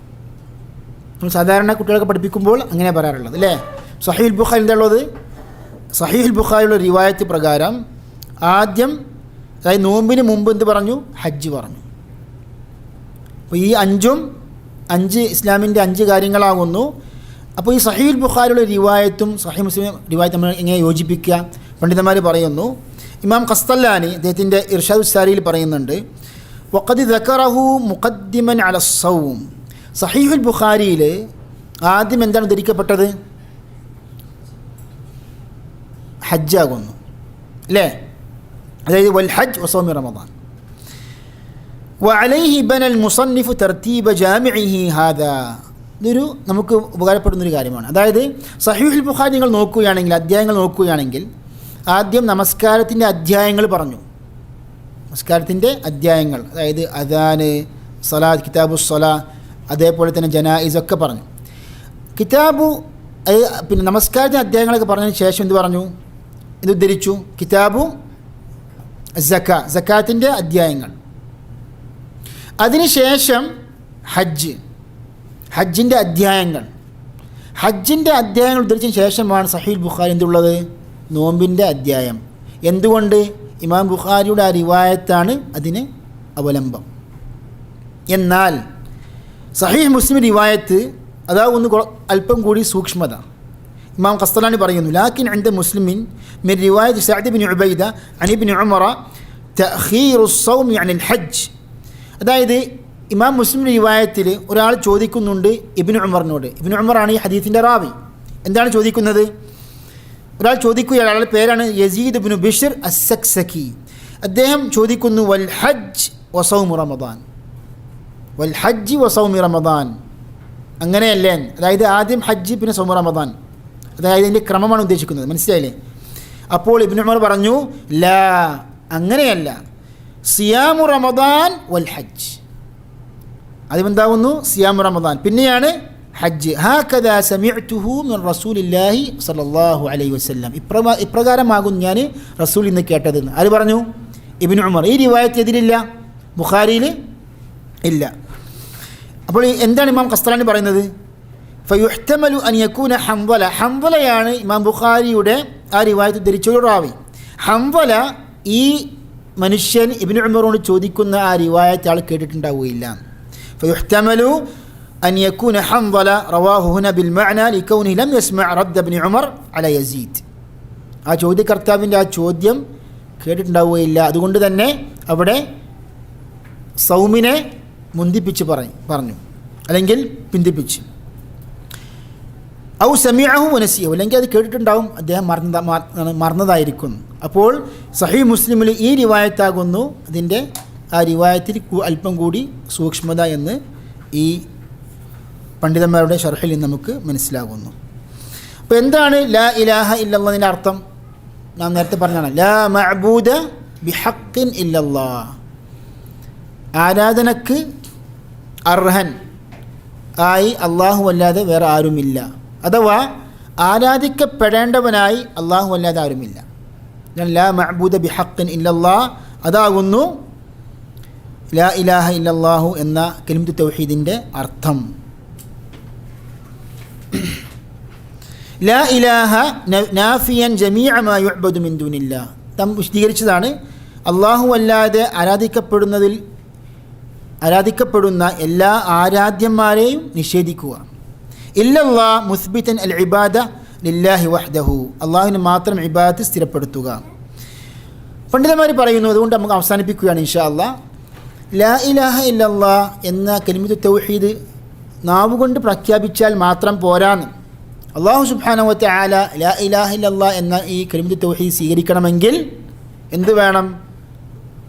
നമ്മൾ സാധാരണ കുട്ടികളൊക്കെ പഠിപ്പിക്കുമ്പോൾ അങ്ങനെ പറയാറുള്ളത്, അല്ലേ? സഹീഹുൽ ബുഖാരി എന്താ ഉള്ളത്? സഹീഹുൽ ബുഖാരിയുള്ള റിവായത്ത് പ്രകാരം ആദ്യം, അതായത് നോമ്പിന് മുമ്പ് എന്ത് പറഞ്ഞു? ഹജ്ജ് പറഞ്ഞു. അപ്പോൾ ഈ 5 ഇസ്ലാമിൻ്റെ 5 കാര്യങ്ങളാകുന്നു. അപ്പോൾ ഈ സഹീഹുൽ ബുഖാരിയുള്ള റിവായത്തും സഹീഹ് മുസ്ലിം റിവായത്തും നമ്മൾ എങ്ങനെ യോജിപ്പിക്കുക? പണ്ഡിതന്മാർ പറയുന്നു. ഇമാം ഖസ്തല്ലാനി അദ്ദേഹത്തിൻ്റെ ഇർഷാദുസ് സാരിയിൽ പറയുന്നുണ്ട്, വഖദ് ദക്കറഹു മുഖദ്ദിമൻ അല സൗം. സഹീഹുൽ ബുഖാരിയിൽ ആദ്യം എന്താണ് ഉദ്ധരിക്കപ്പെട്ടത്? ഹജ്ജാകുന്നു, അല്ലേ? അതായത് വൽ ഹജ്ജ് വ സൗമി റമദാൻ. വഅലൈഹി ബനൽ മുസന്നിഫു തർതീബ ജാമിഇഹി ഹാദാ. ഇതൊരു നമുക്ക് ഉപകാരപ്പെടുന്നൊരു കാര്യമാണ്. അതായത് സഹീഹുൽ ബുഖാരി നിങ്ങൾ നോക്കുകയാണെങ്കിൽ, അധ്യായങ്ങൾ നോക്കുകയാണെങ്കിൽ, ആദ്യം നമസ്കാരത്തിൻ്റെ അധ്യായങ്ങൾ പറഞ്ഞു. നമസ്കാരത്തിൻ്റെ അധ്യായങ്ങൾ, അതായത് അദാന്, സലാത്ത്, കിതാബു സ്വലാ, അതേപോലെ തന്നെ ജനായിസൊക്കെ പറഞ്ഞു. പിന്നെ നമസ്കാരത്തിൻ്റെ അധ്യായങ്ങളൊക്കെ പറഞ്ഞതിന് ശേഷം എന്ത് പറഞ്ഞു? ഇത് ഉദ്ധരിച്ചു, കിതാബു സക്കാത്തിൻ്റെ അധ്യായങ്ങൾ. അതിനുശേഷം ഹജ്ജിൻ്റെ അധ്യായങ്ങൾ. ഹജ്ജിൻ്റെ അധ്യായങ്ങൾ ഉദ്ധരിച്ചതിന് ശേഷമാണ് സഹീഹുൽ ബുഖാരി എന്തുള്ളത്? നോമ്പിൻ്റെ അധ്യായം. എന്തുകൊണ്ട്? ഇമാം ബുഖാരിയുടെ ആ റിവായത്താണ് അതിന് അവലംബം. എന്നാൽ സഹീഹ് മുസ്ലിം റിവായത്ത് അതാവുന്നു അല്പം കൂടി സൂക്ഷ്മത. ഇമാം ഖസ്തലാനി പറയുന്നു, ലാക്കിൻ ഇൻദ മുസ്ലിമിൻ മിൻ റിവായത്ത് സഅദ് ഇബ്നു ഉബൈദ അൻ ഇബ്നു ഉമറ തഅഖീറു الصൗമി അനിൽ ഹജ്ജ്. അതായത് ഇമാം മുസ്ലിം റിവായത്തിൽ ഒരാൾ ചോദിക്കുന്നുണ്ട് ഇബ്നു ഉമറിനോട്. ഇബ്നു ഉമറാണ് ഈ ഹദീസിൻ്റെ റാവി. എന്താണ് ചോദിക്കുന്നത്? ഒരാൾ ചോദിക്കുകയാണ്, അയാളുടെ പേരാണ് യസീദ് ഇബ്നു ബിശ്ർ അസ്സക്സക്കി. അദ്ദേഹം ചോദിക്കുന്നു വൽ ഹജ്ജ് വസൗമു റമദാൻ, വൽ ഹജ്ജ് വസൗമി റമദാൻ, അങ്ങനെയല്ലേ? അതായത് ആദ്യം ഹജ്ജ് പിന്നെ സൗമു റമദാൻ, അതായത് ഇതിൻ്റെ ക്രമമാണ് ഉദ്ദേശിക്കുന്നത്. മനസ്സിലായില്ലേ? അപ്പോൾ ഇബ്നു ഉമർ പറഞ്ഞു ലാ, അങ്ങനെയല്ല, സിയാമു റമദാൻ വൽ ഹജ്ജ്, അതിമെന്താവുന്നു സിയാമു റമദാൻ, പിന്നെയാണ് ഹജ്ജ്. ഹാകദാ സമിഅ്തുഹു മിൻ റസൂലില്ലാഹി സ്വല്ലല്ലാഹു അലൈഹി വസല്ലം, ഇപ്രകാരമാകും ഞാൻ റസൂൽ ഇന്ന് കേട്ടതെന്ന്. ആര് പറഞ്ഞു? ഇബ്നു ഉമർ. ഈ റിവായത്ത് എതിരില്ല, ബുഖാരിയിൽ ഇല്ല. അപ്പോൾ എന്താണ് ഇമാം ഖസ്തലാനി പറയുന്നത്? ഫയുഹ്തമലു അൻ യകൂന ഹംവല, ഹംവലയാണ് ഇമാം ബുഖാരിയുടെ ആ റിവായത്ത് ധരിച്ചൊരു റാവി. ഹംവല ഈ മനുഷ്യൻ ഇബ്നു ഉമറോട് ചോദിക്കുന്ന ആ റിവായത്ത് ആൾ കേട്ടിട്ടുണ്ടാവുകയില്ല. ഫയുഹ്തമലു അൻ യകൂന ഹംവല റവാഹു ഹുന ബിൽ മഅന ലികൗനിഹി ലം യസ്മഅ റദ്ദ ഇബ്നു ഉമർ അല യസീദ്. ആ ചോദ്യകർത്താവിൻ്റെ ആ ചോദ്യം കേട്ടിട്ടുണ്ടാവുകയില്ല, അതുകൊണ്ട് തന്നെ അവിടെ സൗമിനെ മുന്തിപ്പിച്ച് പറഞ്ഞു, അല്ലെങ്കിൽ പിന്തിപ്പിച്ച്. ഔ സമീഅഹു വനസിയഹു, അല്ലെങ്കിൽ അത് കേട്ടിട്ടുണ്ടാവും, അദ്ദേഹം മറന്നതായിരിക്കും. അപ്പോൾ സഹീഹ് മുസ്ലിമിൽ ഈ റിവായത്താകുന്നു അതിൻ്റെ ആ റിവായത്തിൽ അല്പം കൂടി സൂക്ഷ്മത എന്ന് ഈ പണ്ഡിതന്മാരുടെ ശർഹിൽ നിന്ന് നമുക്ക് മനസ്സിലാകുന്നു. അപ്പോൾ എന്താണ് ലാ ഇലാഹ ഇല്ലല്ലാഹിൻ്റെ അർത്ഥം? നാം നേരത്തെ പറഞ്ഞാണ് ലാ മഅബൂദ ബിഹഖിൻ ഇല്ലല്ലാഹ്, ആരാധനക്ക് അർഹൻ ആയി അള്ളാഹു അല്ലാതെ വേറെ ആരുമില്ല, അഥവാ ആരാധിക്കപ്പെടേണ്ടവനായി അള്ളാഹു അല്ലാതെ ആരുമില്ല. ലാ മഅബൂദ ബിഹഖിൻ ഇല്ലല്ലാഹ്, അതാകുന്നു ലാ ഇലാഹ ഇല്ലല്ലാഹു എന്ന കലിമത്തു തൗഹീദിൻ്റെ അർത്ഥം. ലാ ഇലാഹ നാഫിയൻ ജമീഅ മാ യുഅ്ബദു മിൻ ദൂനില്ലാഹ്, താൻ വിശദീകരിച്ചതാണ്. അള്ളാഹു അല്ലാതെ ആരാധിക്കപ്പെടുന്ന എല്ലാ ആരാധ്യന്മാരെയും നിഷേധിക്കുക. ഇല്ലല്ലാഹ് മുസ്ബിതൻ അൽ ഇബാദ ലില്ലാഹി വഹ്ദഹു, അള്ളാഹുവിന് മാത്രം ഇബാദത്ത് സ്ഥിരപ്പെടുത്തുക. പണ്ഡിതന്മാർ പറയുന്നു, അതുകൊണ്ട് നമുക്ക് അവസാനിപ്പിക്കുകയാണ് ഇൻഷാ അല്ലാഹ്. ലാ ഇലാഹ ഇല്ലല്ലാഹ് എന്ന കലിമത്തു തൗഹീദ് നാവുകൊണ്ട് പ്രഖ്യാപിച്ചാൽ മാത്രം പോരാന്ന്. അള്ളാഹു സുബ്ഹാനഹു വ തആല ലാ ഇലാഹ ഇല്ലല്ലാഹ് എന്ന ഈ കലിമത്തു തൗഹീദ് സ്വീകരിക്കണമെങ്കിൽ എന്ത് വേണം?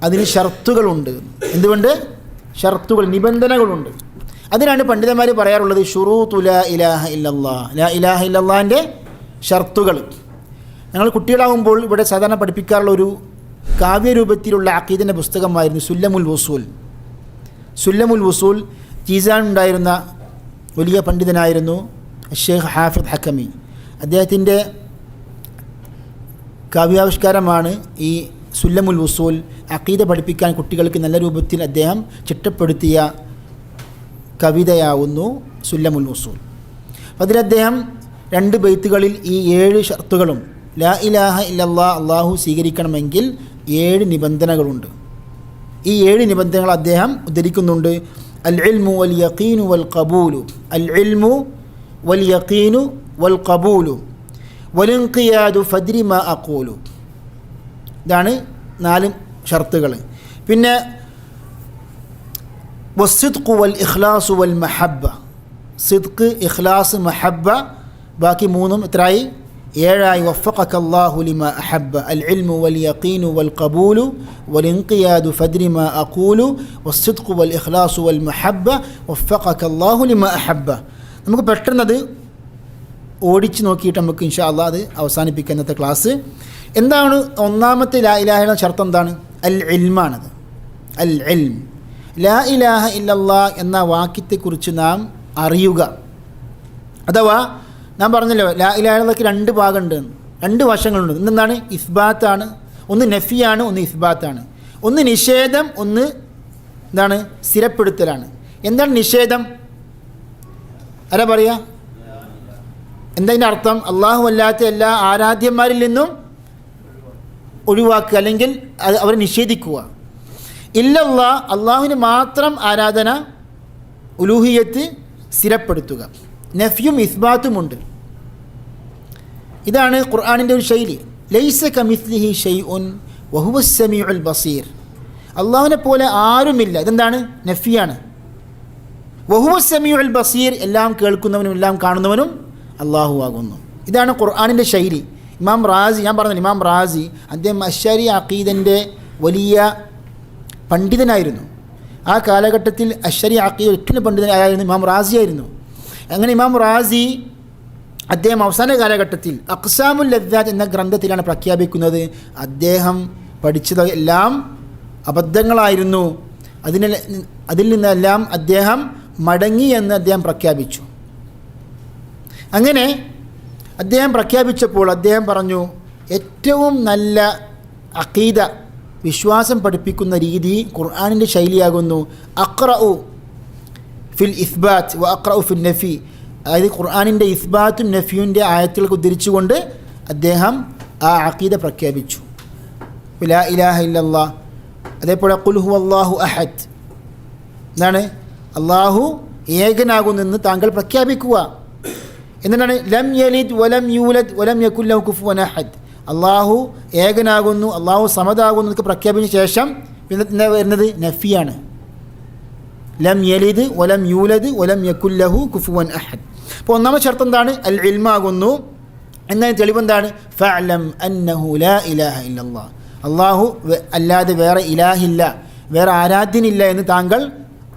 അതിന് ഷർത്തുകളുണ്ട്. എന്തുകൊണ്ട്? ഷർത്തുകൾ, നിബന്ധനകളുണ്ട്. അതിനാണ് പണ്ഡിതന്മാർ പറയാറുള്ളത് ശുറൂത്തു ലാ ഇലാഹ ഇല്ലല്ലാഹ്, ലാ ഇലാഹ ഇല്ലല്ലാഹിൻ്റെ ഷർത്തുകൾ. ഞങ്ങൾ കുട്ടികളാകുമ്പോൾ ഇവിടെ സാധാരണ പഠിപ്പിക്കാറുള്ള ഒരു കാവ്യരൂപത്തിലുള്ള അഖീദൻ്റെ പുസ്തകമായിരുന്നു സുല്ലമുൽ വുസൂൽ. സുല്ലമുൽ വുസൂൽ ജീസാൻ ഉണ്ടായിരുന്ന വലിയ പണ്ഡിതനായിരുന്നു ഷെയ്ഖ് ഹാഫിദ് ഹക്കമി. അദ്ദേഹത്തിൻ്റെ കാവ്യാവിഷ്കാരമാണ് ഈ സുല്ലമുൽ വുസൂൽ. അഖീദ പഠിപ്പിക്കാൻ കുട്ടികൾക്ക് നല്ല രൂപത്തിൽ അദ്ദേഹം ചിട്ടപ്പെടുത്തിയ കവിതയാവുന്നു സുല്ലമുൽ വുസൂൽ. അതിൽ അദ്ദേഹം 2 ബൈത്തുകളിൽ ഈ 7 ഷർത്തുകളും ലാ ഇലാഹ ഇല്ലല്ലാഹ് അള്ളാഹു സ്വീകരിക്കണമെങ്കിൽ 7 നിബന്ധനകളുണ്ട്. ഈ 7 നിബന്ധനകൾ അദ്ദേഹം ഉദ്ധരിക്കുന്നുണ്ട്. അൽ ഇൽമു വൽ യഖീനു വൽ ഖബൂലു, അൽ ഇൽമു വൽ യഖീനു വൽ ഖബൂലു വൽ ഇൻഖിയാദു ഫദ്രി മാ അഖൂലു. ഇതാണ് 4 ഷർത്തുകൾ. പിന്നെ വസ്സിദ്ഖു വൽ ഇഖ്ലാസു വൽ മഹബ്ബ, സിദ്ഖ്, ഇഖ്ലാസ്, മഹബ്ബ, ബാക്കി 3 എത്രയായി? 7 വഫഖക അല്ലാഹു ലിമാ അഹബ്ബ, അൽ ഇൽമു വൽ യഖീനു വൽ ഖബൂലു വൽ ഇൻഖിയാദു ഫദ്രി മാ അഖൂലു വസ്സിദ്ഖു വൽ ഇഖ്ലാസു വൽ മഹബ്ബ വഫഖക അല്ലാഹു ലിമാ അഹബ്ബ. നമുക്ക് പെട്ടെന്നത് ഓടിച്ച് നോക്കിയിട്ട് നമുക്ക് ഇൻഷാ അല്ലാഹ് അത് അവസാനിപ്പിക്കാം ഇന്നത്തെ ക്ലാസ്. എന്താണ് ഒന്നാമത്തെ ലാ ഇലാഹ ഇല്ലല്ലാഹ് ഷർത്ത്? എന്താണ്? അൽ ഇൽമാണത്. അൽ ഇൽം, ലാ ഇലാഹ ഇല്ലല്ലാഹ് എന്ന വാക്യത്തെക്കുറിച്ച് നാം അറിയുക. അഥവാ ഞാൻ പറഞ്ഞല്ലോ ലാ ഇലാഹ ഇല്ലല്ലാഹ്ക്ക് 2 ഭാഗമുണ്ട്, 2 വശങ്ങളുണ്ട്. എന്താണ്? ഇസ്ബാത്താണ്, ഒന്ന് നഫിയാണ്, ഒന്ന് ഇസ്ബാത്താണ്. ഒന്ന് നിഷേധം, ഒന്ന് എന്താണ്? സ്ഥിരപ്പെടുത്തലാണ്. എന്താണ് നിഷേധം? ആരാ പറയുക? എന്താ ഇതിൻ്റെ അർത്ഥം? അള്ളാഹു അല്ലാത്ത എല്ലാ ആരാധ്യന്മാരിൽ നിന്നും ഒഴിവാക്കുക, അല്ലെങ്കിൽ അവരെ നിഷേധിക്കുക. ഇല്ലല്ലാഹ്, അള്ളാഹുവിന് മാത്രം ആരാധന, ഉലൂഹിയത്ത് സ്ഥിരപ്പെടുത്തുക. നഫ്യും ഇസ്ബാത്തുമുണ്ട്. ഇതാണ് ഖുർആനിൻ്റെ ഒരു ശൈലി. ലൈസ കമിസ്ലിഹി ഷൈഉൻ വഹുവസ് സമീഉൽ ബസീർ, അള്ളാഹുവിനെ പോലെ ആരുമില്ല. ഇതെന്താണ്? നഫിയാണ്. വഹുവസ് സമീഉൽ ബസീർ, എല്ലാം കേൾക്കുന്നവനും എല്ലാം കാണുന്നവനും അള്ളാഹു ആകുന്നു. ഇതാണ് ഖുർആനിൻ്റെ ശൈലി. ഇമാം റാസി, ഞാൻ പറഞ്ഞില്ല, ഇമാം റാസി അദ്ദേഹം അശ്ശരി അഖീദൻ്റെ വലിയ പണ്ഡിതനായിരുന്നു. ആ കാലഘട്ടത്തിൽ അശ്ശരി അഖീദ ഏറ്റവും പണ്ഡിതനായിരുന്നു ഇമാം റാസി ആയിരുന്നു. അങ്ങനെ ഇമാം റാസി അദ്ദേഹം അവസാന കാലഘട്ടത്തിൽ അഖ്സാമുൽ ലദ്ദാത്ത് എന്ന ഗ്രന്ഥത്തിലാണ് പ്രഖ്യാപിക്കുന്നത്, അദ്ദേഹം പഠിച്ചത് എല്ലാം അബദ്ധങ്ങളായിരുന്നു, അതിൽ നിന്നെല്ലാം അദ്ദേഹം മടങ്ങി എന്ന് അദ്ദേഹം പ്രഖ്യാപിച്ചു. അങ്ങനെ അദ്ദേഹം പ്രഖ്യാപിച്ചപ്പോൾ അദ്ദേഹം പറഞ്ഞു, ഏറ്റവും നല്ല അഖീദ വിശ്വാസം പഠിപ്പിക്കുന്ന രീതി ഖുർആനിൻ്റെ ശൈലിയാകുന്നു അഖ്റഉ ഫിൽ ഇസ്ബാത്ത് വ അഖ്റഉ ഫിൽ നഫി. അതായത് ഖുർആനിൻ്റെ ഇസ്ബാത്തും നഫിയുടെ ആയത്തുകൾക്ക് ഉദ്ധരിച്ചുകൊണ്ട് അദ്ദേഹം ആ അഖീദ പ്രഖ്യാപിച്ചു. ലാ ഇലാഹ ഇല്ലല്ലാഹ്, അതേപോലെ ഖുൽ ഹുവല്ലാഹു അഹദ്, എന്താണ് അള്ളാഹു ഏകനാകുന്നെന്ന് താങ്കൾ പ്രഖ്യാപിക്കുക. എന്നിട്ടാണ് ലം യലിദ് വലം യൂലദ് വലം യകുൽ ലഹു കുഫുവൻ അഹദ്, അള്ളാഹു ഏകനാകുന്നു, അള്ളാഹു സമദാകുന്നു എന്നൊക്കെ പ്രഖ്യാപിച്ച ശേഷം പിന്നെ വരുന്നത് നഫിയാണ്. ലം യലിദ് വലം യൂലദ് വലം യകുൽ ലഹു കുഫുവൻ അഹദ്. അപ്പോൾ ഒന്നാമത്തെ ഷർത്ത് എന്താണ്? അൽ ഇൽമാകുന്നു. എന്നതിന് തെളിവെന്താണ്? ഫഅലം അന്നഹു ലാ ഇലാഹ ഇല്ലല്ലാഹ്, അള്ളാഹു അല്ലാതെ വേറെ ഇലാഹില്ല, വേറെ ആരാധ്യനില്ല എന്ന് താങ്കൾ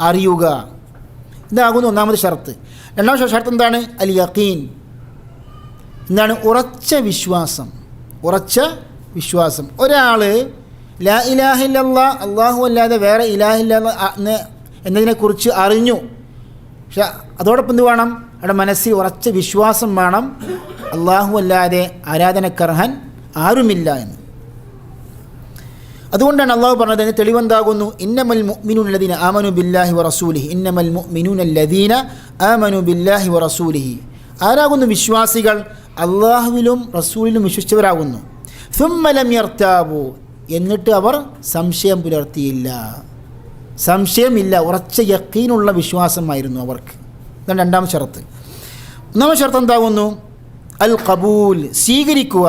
അറിയുക. ഇതാകുന്നു ഒന്നാമത്തെ ഷർത്ത്. രണ്ടാമത്തെ ഷർത്ത് എന്താണ്? അൽ യഖീൻ, എന്താണ്? ഉറച്ച വിശ്വാസം. ഉറച്ച വിശ്വാസം. ഒരാൾ ലാ ഇലാഹ ഇല്ലല്ലാഹ്, അള്ളാഹു അല്ലാതെ വേറെ ഇലാഹില്ല എന്നതിനെക്കുറിച്ച് അറിഞ്ഞു, പക്ഷെ അതോടൊപ്പം എന്ത് വേണം? അവിടെ മനസ്സിൽ ഉറച്ച വിശ്വാസം വേണം, അള്ളാഹു അല്ലാതെ ആരാധനക്കർഹൻ ആരുമില്ല എന്ന്. അതുകൊണ്ടാണ് അള്ളാഹു പറഞ്ഞത്. അതിന് തെളിവെന്താകുന്നു? ഇന്നമൽ മുഅ്മിനൂന അല്ലദീന ആമനു ബില്ലാഹി വറസൂലിഹി, ഇന്നമൽ മുഅ്മിനൂന അല്ലദീന ആമനു ബില്ലാഹി വറസൂലിഹി. ആരാകുന്നു വിശ്വാസികൾ? അള്ളാഹുവിലും റസൂലിലും വിശ്വസിച്ചവരാകുന്നു. സുമ്മ ലം യർതാബു, എന്നിട്ട് അവർ സംശയം പുലർത്തിയില്ല, സംശയമില്ല, ഉറച്ച യഖീനുള്ള വിശ്വാസമായിരുന്നു അവർക്ക്. ഇതാണ് രണ്ടാമത്തെ ഷർത്ത്. ഒന്നാമത്തെ ഷർത്ത് എന്താകുന്നു? അൽ ഖബൂൽ, സ്വീകരിക്കുക.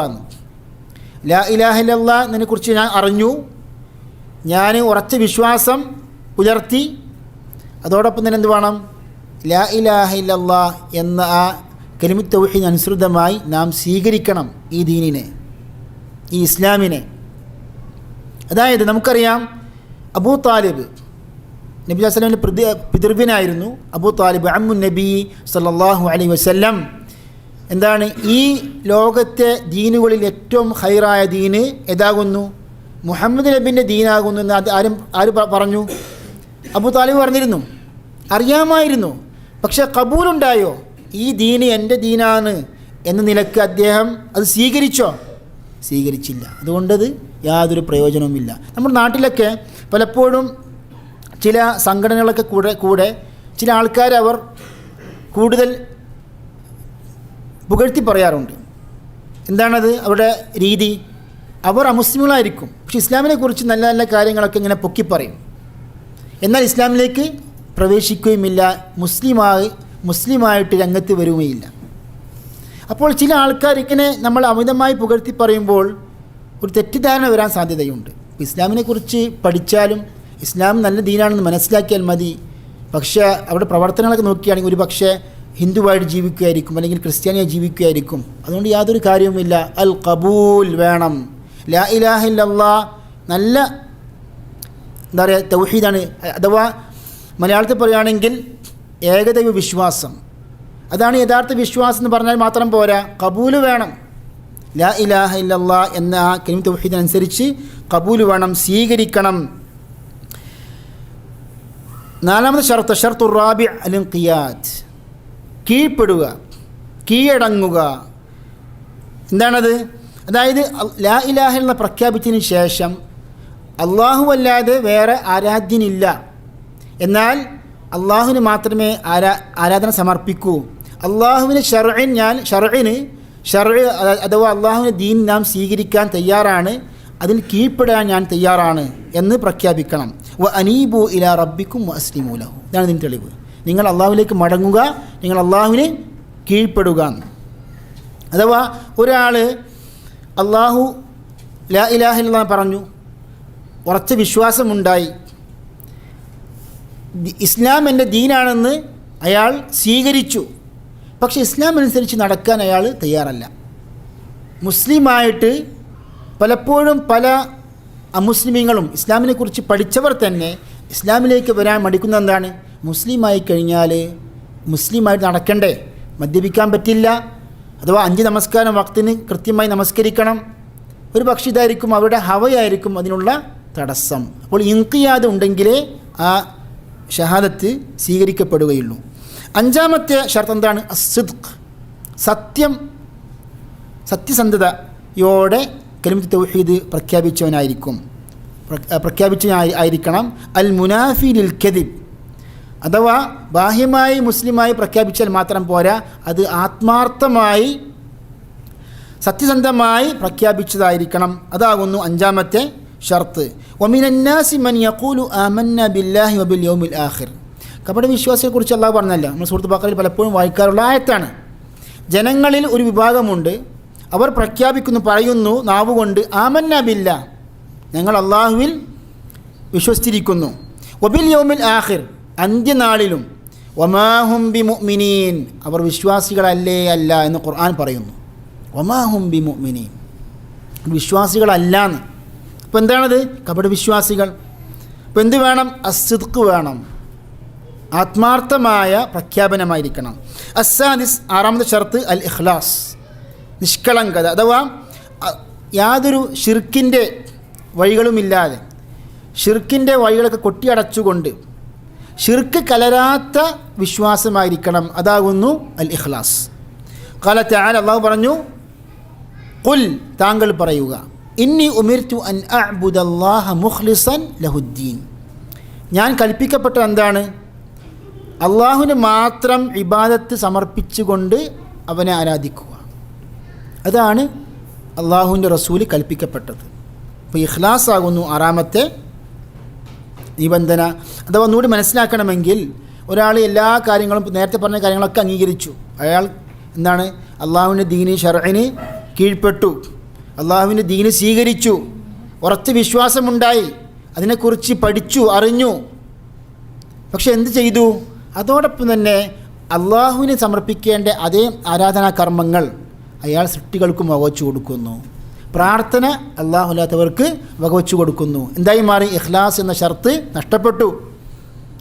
ലാ ഇലാഹ ഇല്ലല്ലാഹ് എന്നതിനെക്കുറിച്ച് ഞാൻ അറിഞ്ഞു, ഞാൻ ഉറച്ച വിശ്വാസം പുലർത്തി, അതോടൊപ്പം തന്നെ എന്ത് വേണം? ലാ ഇലാഹ ഇല്ലല്ലാഹ് എന്ന ആ കലിമത്ത് തൗഹീദ് അനുസൃതമായി നാം സ്വീകരിക്കണം ഈ ദീനിനെ, ഈ ഇസ്ലാമിനെ. അതായത് നമുക്കറിയാം, അബൂ താലിബ് നബി സല്ലല്ലാഹു അലൈഹി വസല്ലമിൻ്റെ പിതൃവ്യനായിരുന്നു അബൂ താലിബ്, അമ്മുൻ നബി സല്ലല്ലാഹു അലൈഹി വസല്ലം. എന്താണ്? ഈ ലോകത്തെ ദീനുകളിൽ ഏറ്റവും ഖൈറായ ദീന് ഏതാകുന്നു? മുഹമ്മദ് നബിൻ്റെ ദീനാകുന്നു എന്ന് ആര് പറഞ്ഞു? അബൂ താലിബ് പറഞ്ഞിരുന്നു, അറിയാമായിരുന്നു. പക്ഷേ കബൂലുണ്ടായോ? ഈ ദീന് എൻ്റെ ദീനാണ് എന്ന നിലക്ക് അദ്ദേഹം അത് സ്വീകരിച്ചോ? സ്വീകരിച്ചില്ല. അതുകൊണ്ടത് യാതൊരു പ്രയോജനവുമില്ല. നമ്മുടെ നാട്ടിലൊക്കെ പലപ്പോഴും ചില സംഘടനകളൊക്കെ കൂടെ ചില ആൾക്കാർ അവർ കൂടുതൽ പുകഴ്ത്തി പറയാറുണ്ട്. എന്താണത് അവരുടെ രീതി? അവർ അമുസ്ലിമുകളായിരിക്കും, പക്ഷെ ഇസ്ലാമിനെ കുറിച്ച് നല്ല നല്ല കാര്യങ്ങളൊക്കെ ഇങ്ങനെ പൊക്കി പറയും, എന്നാൽ ഇസ്ലാമിലേക്ക് പ്രവേശിക്കുകയുമില്ല, മുസ്ലിമായിട്ട് രംഗത്ത് വരുകയില്ല. അപ്പോൾ ചില ആൾക്കാർ ഇങ്ങനെ നമ്മൾ അമിതമായി പുകഴ്ത്തി പറയുമ്പോൾ ഒരു തെറ്റിദ്ധാരണ വരാൻ സാധ്യതയുണ്ട്. ഇസ്ലാമിനെ കുറിച്ച് പഠിച്ചാലും ഇസ്ലാം നല്ല ദീനാണെന്ന് മനസ്സിലാക്കിയാൽ മതി, പക്ഷേ അവിടെ പ്രവർത്തനങ്ങളൊക്കെ നോക്കുകയാണെങ്കിൽ ഒരു പക്ഷേ ഹിന്ദുവായിട്ട് ജീവിക്കുകയായിരിക്കും, അല്ലെങ്കിൽ ക്രിസ്ത്യാനിയായി ജീവിക്കുകയായിരിക്കും. അതുകൊണ്ട് യാതൊരു കാര്യവുമില്ല. അൽ ഖബൂൽ വേണം. ലാ ഇലാഹ ഇല്ലല്ലാഹ് നല്ല എന്താ പറയുക തൗഹീദാണ്. അഥവാ മലയാളത്തിൽ പറയുകയാണെങ്കിൽ ഏകദൈവ വിശ്വാസം, അതാണ് യഥാർത്ഥ വിശ്വാസം എന്ന് പറഞ്ഞാൽ മാത്രം പോരാ, കബൂല് വേണം. ലാ ഇലാഹ ഇല്ലല്ലാഹ് എന്ന ആ കലിമത്ത് തൗഹീദിനനുസരിച്ച് കബൂല് വേണം, സ്വീകരിക്കണം. നാലാമത്തെ ഷർത്ത്, ഷർത്തുർ റാബി അൽ ഇൻഖിയാദ്, കീഴ്പ്പെടുക, കീഴടങ്ങുക. എന്താണത്? അതായത് ലാ ഇലാഹ എന്ന പ്രഖ്യാപിച്ചതിന് ശേഷം അള്ളാഹു അല്ലാതെ വേറെ ആരാധ്യനില്ല, എന്നാൽ അള്ളാഹുവിന് മാത്രമേ ആരാധന സമർപ്പിക്കൂ. അള്ളാഹുവിന് ഷർഇന് അഥവാ അള്ളാഹുവിൻ്റെ ദീൻ നാം സ്വീകരിക്കാൻ തയ്യാറാണ്, അതിൽ കീഴ്പ്പെടാൻ ഞാൻ തയ്യാറാണ് എന്ന് പ്രഖ്യാപിക്കണം. വ അനീബു ഇലാ റബ്ബിക്കും വ അസ്ലിമൂ ലഹു, ഇതാണ് ഇതിന് തെളിവ്. നിങ്ങൾ അള്ളാഹുവിലേക്ക് മടങ്ങുക, നിങ്ങൾ അള്ളാഹുവിന് കീഴ്പ്പെടുക. അഥവാ ഒരാൾ അള്ളാഹു ലാ ഇലാഹ ഇല്ലല്ലാഹ് പറഞ്ഞു, ഉറച്ച വിശ്വാസമുണ്ടായി, ഇസ്ലാം എൻ്റെ ദീനാണെന്ന് അയാൾ സ്വീകരിച്ചു, പക്ഷേ ഇസ്ലാം അനുസരിച്ച് നടക്കാൻ അയാൾ തയ്യാറല്ല. മുസ്ലിമായിട്ട് പലപ്പോഴും പല അമുസ്ലിമീങ്ങളും ഇസ്ലാമിനെക്കുറിച്ച് പഠിച്ചവർ തന്നെ ഇസ്ലാമിലേക്ക് വരാൻ മടിക്കുന്ന എന്താണ്? മുസ്ലിമായി കഴിഞ്ഞാൽ മുസ്ലിമായിട്ട് നടക്കണ്ടേ, മദ്യപിക്കാൻ പറ്റില്ല, അഥവാ 5 നമസ്കാരം വക്തിന് കൃത്യമായി നമസ്കരിക്കണം. ഒരു പക്ഷേ ഇതായിരിക്കും അവരുടെ ഹവയായിരിക്കും അതിനുള്ള തടസ്സം. അപ്പോൾ ഇൻഖിയാദ് ഉണ്ടെങ്കിലേ ആ ഷഹാദത്ത് സ്വീകരിക്കപ്പെടുകയുള്ളൂ. 5ാമത്തെ ഷർത്ത് എന്താണ്? അസ്സിദ്ഖ്, സത്യസന്ധതയോടെ കലിമത്ത് തൗഹീദ് പ്രഖ്യാപിച്ചവനായിരിക്കണം. അൽ മുനാഫി ലിൽ കദിബ്, അഥവാ ബാഹ്യമായി മുസ്ലിമായി പ്രഖ്യാപിച്ചാൽ മാത്രം പോരാ, അത് ആത്മാർത്ഥമായി സത്യസന്ധമായി പ്രഖ്യാപിച്ചതായിരിക്കണം. അതാകുന്നു 5ാമത്തെ ഷർത്ത്. വമിനന്നാസി മൻ യഖൂലു ആമന്ന ബില്ലാഹി വബിൽ യൗമിൽ ആഖിർ. കപട വിശ്വാസിയെക്കുറിച്ച് അല്ലാഹു പറഞ്ഞല്ലോ, നമ്മൾ സൂറത്ത് ബഖറയിൽ പലപ്പോഴും വായിക്കാറുള്ള ആയത്താണ്. ജനങ്ങളിൽ ഒരു വിഭാഗമുണ്ട്, അവർ പറയുന്നു നാവുകൊണ്ട് ആമന്ന ബില്ലാ, ഞങ്ങൾ അള്ളാഹുവിൽ വിശ്വസിച്ചിരിക്കുന്നു, വബിൽ യൗമിൽ ആഖിർ, അന്ത്യനാളിലും, വമാഹും ബി മുഅ്മിനീൻ, അവർ വിശ്വാസികളല്ലേ അല്ല എന്ന് ഖുർആൻ പറയുന്നു. വമാഹും ബി മുഅ്മിനീൻ, വിശ്വാസികളല്ലാന്ന്. അപ്പോൾ എന്താണത്? കപട വിശ്വാസികൾ. അപ്പോൾ എന്ത് വേണം? അസ്സിദ്ഖ് വേണം, ആത്മാർത്ഥമായ പ്രഖ്യാപനമായിരിക്കണം. അസ്സാദിസ്, 6ാമത്തെ ഷർത്ത് അൽ ഇഖ്ലാസ്, നിഷ്കളങ്കത, അഥവാ യാതൊരു ഷിർക്കിൻ്റെ വഴികളുമില്ലാതെ, ഷിർക്കിൻ്റെ വഴികളൊക്കെ കൊട്ടിയടച്ചുകൊണ്ട് ഷിർക്ക് കലരാത്ത വിശ്വാസമായിരിക്കണം. അതാകുന്നു അൽ ഇഖ്ലാസ്. ഖാല തആല, അല്ലാഹു പറഞ്ഞു, ഖുൽ, താങ്കൾ പറയുക, ഇന്നി ഉമിർതു അൻ അഅ്ബുദല്ലാഹ മുഖ്ലിസൻ ലഹുദ്ദീൻ, ഞാൻ കൽപ്പിക്കപ്പെട്ടത് എന്താണ്? അള്ളാഹുവിന് മാത്രം ഇബാദത്ത് സമർപ്പിച്ചുകൊണ്ട് അവനെ ആരാധിക്കുക. അതാണ് അള്ളാഹുവിൻ്റെ റസൂല് കൽപ്പിക്കപ്പെട്ടത്. അപ്പോൾ ഇഖ്ലാസ് ആകുന്നു 6ാമത്തെ നിബന്ധന. അഥവാ ഒന്നുകൂടി മനസ്സിലാക്കണമെങ്കിൽ, ഒരാൾ എല്ലാ കാര്യങ്ങളും നേരത്തെ പറഞ്ഞ കാര്യങ്ങളൊക്കെ അംഗീകരിച്ചു, അയാൾ എന്താണ്? അള്ളാഹുവിൻ്റെ ദീന് ശർഇന് കീഴ്പ്പെട്ടു, അള്ളാഹുവിൻ്റെ ദീന് സ്വീകരിച്ചു, ഉറച്ച വിശ്വാസമുണ്ടായി, അതിനെക്കുറിച്ച് പഠിച്ചു അറിഞ്ഞു. പക്ഷെ എന്ത് ചെയ്തു? അതോടൊപ്പം തന്നെ അള്ളാഹുവിന് സമർപ്പിക്കേണ്ട അതേ ആരാധനാ കർമ്മങ്ങൾ അയാൾ സൃഷ്ടികൾക്കും വകവച്ചു കൊടുക്കുന്നു, പ്രാർത്ഥന അല്ലാഹുവില്ലാത്തവർക്ക് വകവച്ചു കൊടുക്കുന്നു. എന്തായി മാറി? ഇഖ്ലാസ് എന്ന ഷർത്ത് നഷ്ടപ്പെട്ടു,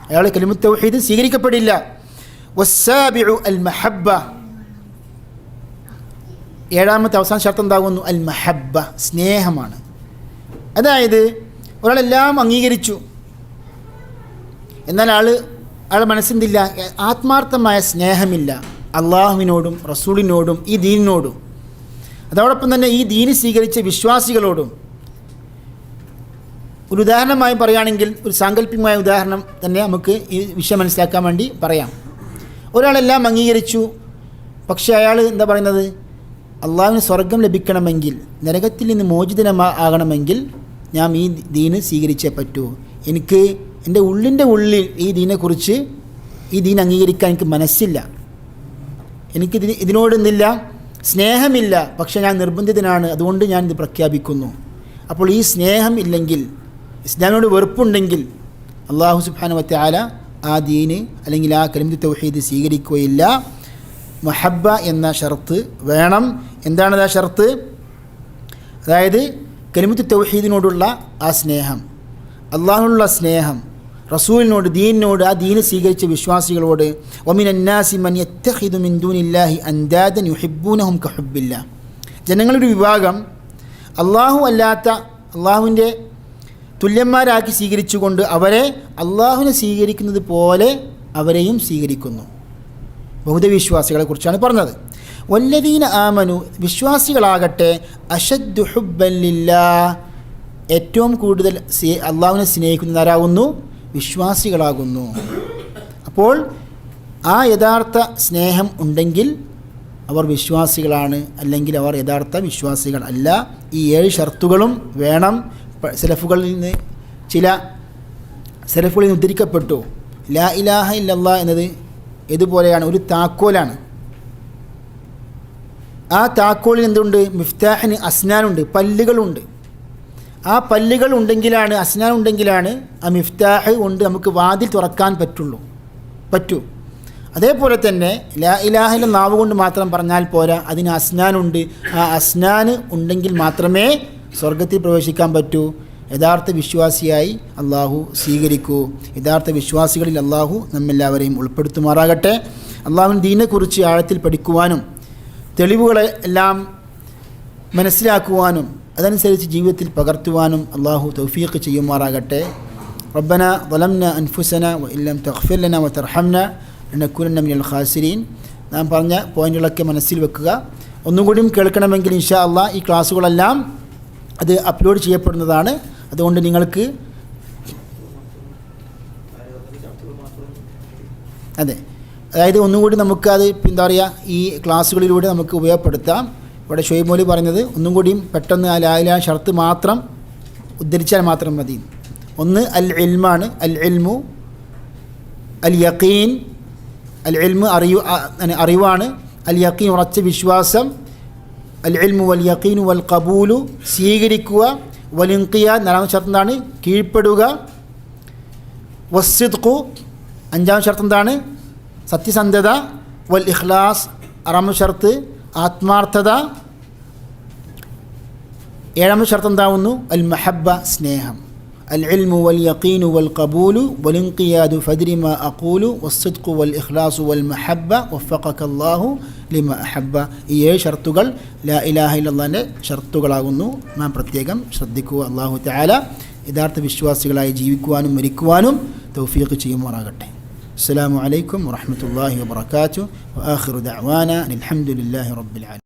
അയാൾ കലിമത്ത് തൗഹീദ് സ്വീകരിക്കപ്പെടില്ല. വസ്സാബിഉ അൽ മഹബ്ബ, 7ാമത്തെ അവസാന ഷർത്ത് എന്താകുന്നു? അൽ മഹബ്ബ, സ്നേഹമാണ്. അതായത് ഒരാളെല്ലാം അംഗീകരിച്ചു, എന്നാൽ അയാളുടെ മനസ്സിന്തില്ല, ആത്മാർത്ഥമായ സ്നേഹമില്ല അള്ളാഹുവിനോടും റസൂലിനോടും ഈ ദീനിനോടും, അതോടൊപ്പം തന്നെ ഈ ദീന് സ്വീകരിച്ച വിശ്വാസികളോടും. ഒരു ഉദാഹരണമായി പറയുകയാണെങ്കിൽ, ഒരു സാങ്കല്പികമായ ഉദാഹരണം തന്നെ നമുക്ക് ഈ വിഷയം മനസ്സിലാക്കാൻ വേണ്ടി പറയാം. ഒരാളെല്ലാം അംഗീകരിച്ചു, പക്ഷേ അയാൾ എന്താ പറയുന്നത്? അള്ളാഹുവിന് സ്വർഗം ലഭിക്കണമെങ്കിൽ, നരകത്തിൽ നിന്ന് മോചിതനാകണമെങ്കിൽ ഞാൻ ഈ ദീന് സ്വീകരിച്ചേ പറ്റൂ, എനിക്ക് എൻ്റെ ഉള്ളിൽ ഈ ദീനെക്കുറിച്ച്, ഈ ദീൻ അംഗീകരിക്കാൻ എനിക്ക് മനസ്സില്ല, എനിക്ക് ഇതിനോട് എന്തില്ല, സ്നേഹമില്ല, പക്ഷേ ഞാൻ നിർബന്ധിതനാണ്, അതുകൊണ്ട് ഞാൻ ഇത് പ്രഖ്യാപിക്കുന്നു. അപ്പോൾ ഈ സ്നേഹം ഇല്ലെങ്കിൽ, ഇസ്ലാമിനോട് വെറുപ്പുണ്ടെങ്കിൽ അള്ളാഹു സുബ്ഹാനഹു വ തആല ആ ദീന് അല്ലെങ്കിൽ ആ കലിമത്ത് തൗഹീദ് സ്വീകരിക്കുകയില്ല. മഹബ്ബ എന്ന ഷർത്ത് വേണം. എന്താണത് ആ ഷർത്ത്? അതായത് കലിമത്ത് തൗഹീദിനോടുള്ള ആ സ്നേഹം, അള്ളാഹുവിനുള്ള സ്നേഹം, റസൂലിനോട്, ദീനിനോട്, ആ ദീന് സ്വീകരിച്ച വിശ്വാസികളോട്. വമിനന്നാസി മൻ യത്തഖിദു മിൻ ദൂനില്ലാഹി അൻദാദൻ യുഹിബ്ബൂനഹും കഹുബ്ബില്ലാ, ജനങ്ങളൊരു വിഭാഗം അള്ളാഹു അല്ലാത്ത, അള്ളാഹുവിൻ്റെ തുല്യന്മാരാക്കി സ്വീകരിച്ചുകൊണ്ട് അവരെ അള്ളാഹുവിനെ സ്വീകരിക്കുന്നത് പോലെ അവരെയും സ്വീകരിക്കുന്നു. ബഹുദവിശ്വാസികളെക്കുറിച്ചാണ് പറഞ്ഞത്. വല്ലദീന ആമനു, വിശ്വാസികളാകട്ടെ, അശദ്ദു ഹുബ്ബൻ ലില്ലാഹ്, ഏറ്റവും കൂടുതൽ അള്ളാഹുവിനെ സ്നേഹിക്കുന്നവരാകുന്നു വിശ്വാസികളാകുന്നു. അപ്പോൾ ആ യഥാർത്ഥ സ്നേഹം ഉണ്ടെങ്കിൽ അവർ വിശ്വാസികളാണ്, അല്ലെങ്കിൽ അവർ യഥാർത്ഥ വിശ്വാസികൾ അല്ല. ഈ 7 ഷർത്തുകളും വേണം. സലഫുകളിൽ നിന്ന് ഉദ്ധരിക്കപ്പെട്ടു. ലാ ഇലാഹ ഇല്ലല്ലാഹ് എന്നത് ഇതുപോലെയാണ്, ഒരു താക്കോലാണ്. ആ താക്കോലിൽ എന്തുണ്ട്? മിഫ്താഹിന് അസ്നാനുണ്ട്, പല്ലുകളുണ്ട്. ആ പല്ലുകൾ ഉണ്ടെങ്കിലാണ്, അസ്നാൻ ഉണ്ടെങ്കിലാണ് ആ മിഫ്താഹ് കൊണ്ട് നമുക്ക് വാതിൽ തുറക്കാൻ പറ്റൂ. അതേപോലെ തന്നെ ലാ ഇലാഹ ഇല്ല നാവ് കൊണ്ട് മാത്രം പറഞ്ഞാൽ പോരാ, അതിന് അസ്നാനുണ്ട്. ആ അസ്നാൻ ഉണ്ടെങ്കിൽ മാത്രമേ സ്വർഗത്തിൽ പ്രവേശിക്കാൻ പറ്റൂ. യഥാർത്ഥ വിശ്വാസിയായി അള്ളാഹു സ്വീകരിക്കൂ. യഥാർത്ഥ വിശ്വാസികളിൽ അള്ളാഹു നമ്മെല്ലാവരെയും ഉൾപ്പെടുത്തുമാറാകട്ടെ. അള്ളാഹുവിൻ ദീനെക്കുറിച്ച് ആഴത്തിൽ പഠിക്കുവാനും തെളിവുകളെ എല്ലാം മനസ്സിലാക്കുവാനും അതനുസരിച്ച് ജീവിതത്തിൽ പകർത്തുവാനും അള്ളാഹു തൗഫീഖ് ചെയ്യുമാറാകട്ടെ. റബ്ബന ളലംനാ അൻഫുസനാ വഇൻ ലം തഗ്ഫിർ ലനാ വതർഹംനാ ലനകൂനന്ന മിനൽ ഖാസിരീൻ. നാം പറഞ്ഞ പോയിന്റുകളൊക്കെ മനസ്സിൽ വെക്കുക. ഒന്നുകൂടിയും കേൾക്കണമെങ്കിൽ ഇൻഷാ അള്ളാഹ് ഈ ക്ലാസ്സുകളെല്ലാം അത് അപ്ലോഡ് ചെയ്യപ്പെടുന്നതാണ്. അതുകൊണ്ട് നിങ്ങൾക്ക് അതായത് ഒന്നുകൂടി നമുക്കത് എന്താ പറയുക ഈ ക്ലാസ്സുകളിലൂടെ നമുക്ക് ഉപയോഗപ്പെടുത്താം. ഇവിടെ ഷുഹൈബ് മൗലവി പറഞ്ഞത് ഒന്നും കൂടിയും പെട്ടെന്ന് ആ ലാ ഇലാഹ ഷർത്ത് മാത്രം ഉദ്ധരിച്ചാൽ മാത്രം മതി. ഒന്ന് അൽ ഇൽമാണ്, അൽ ഇൽമു, അൽ യഖീൻ. അൽ ഇൽമു അറിവാണ്, അൽ യഖീൻ ഉറച്ച വിശ്വാസം, അൽ ഇൽമു വൽ യഖീനു വൽ ഖബൂലു സ്വീകരിക്കുക, വൽ ഇൻഖിയാദ് നാലാമത്തെ ഷർത്ത് എന്താണ് കീഴ്പ്പെടുക, വസ്സിദ്ഖു അഞ്ചാമത്തെ ഷർത്ത് എന്താണ് സത്യസന്ധത, വൽ ഇഖ്ലാസ് ആറാമത്തെ ഷർത്ത് ആത്മാർത്ഥത, ഏഴാമത്തെ ഷർത്ത് എന്താവുന്നു അൽ മഹബ്ബ സ്നേഹം. അൽ ഇൽമു വൽ യഖീനു വൽ ഖബൂലു വൽ ഇൻഖിയാദു ഫദ്രി മാ അഖൂലു വസ്സിദ്ഖു വൽ ഇഖ്ലാസു വൽ മഹബ്ബ വഫഖക അല്ലാഹു ലിമാ അഹബ്ബ. ഈ 7 ഷർത്തുകൾ ലാ ഇലാഹ ഇല്ലല്ലാഹിൻ്റെ ഷർത്തുകളാകുന്നു. നാം പ്രത്യേകം ശ്രദ്ധിക്കുക. അല്ലാഹു തആല യഥാർത്ഥ വിശ്വാസികളായി ജീവിക്കുവാനും മരിക്കുവാനും തൗഫീഖ് ചെയ്യുമാറാകട്ടെ. അസ്സലാമു അലൈക്കും വറഹ്മത്തുള്ളാഹി വബറകാതുഹു വആഖിറു ദഅവാന അൽഹംദുലില്ലാഹി റബ്ബിൽ ആലമീൻ.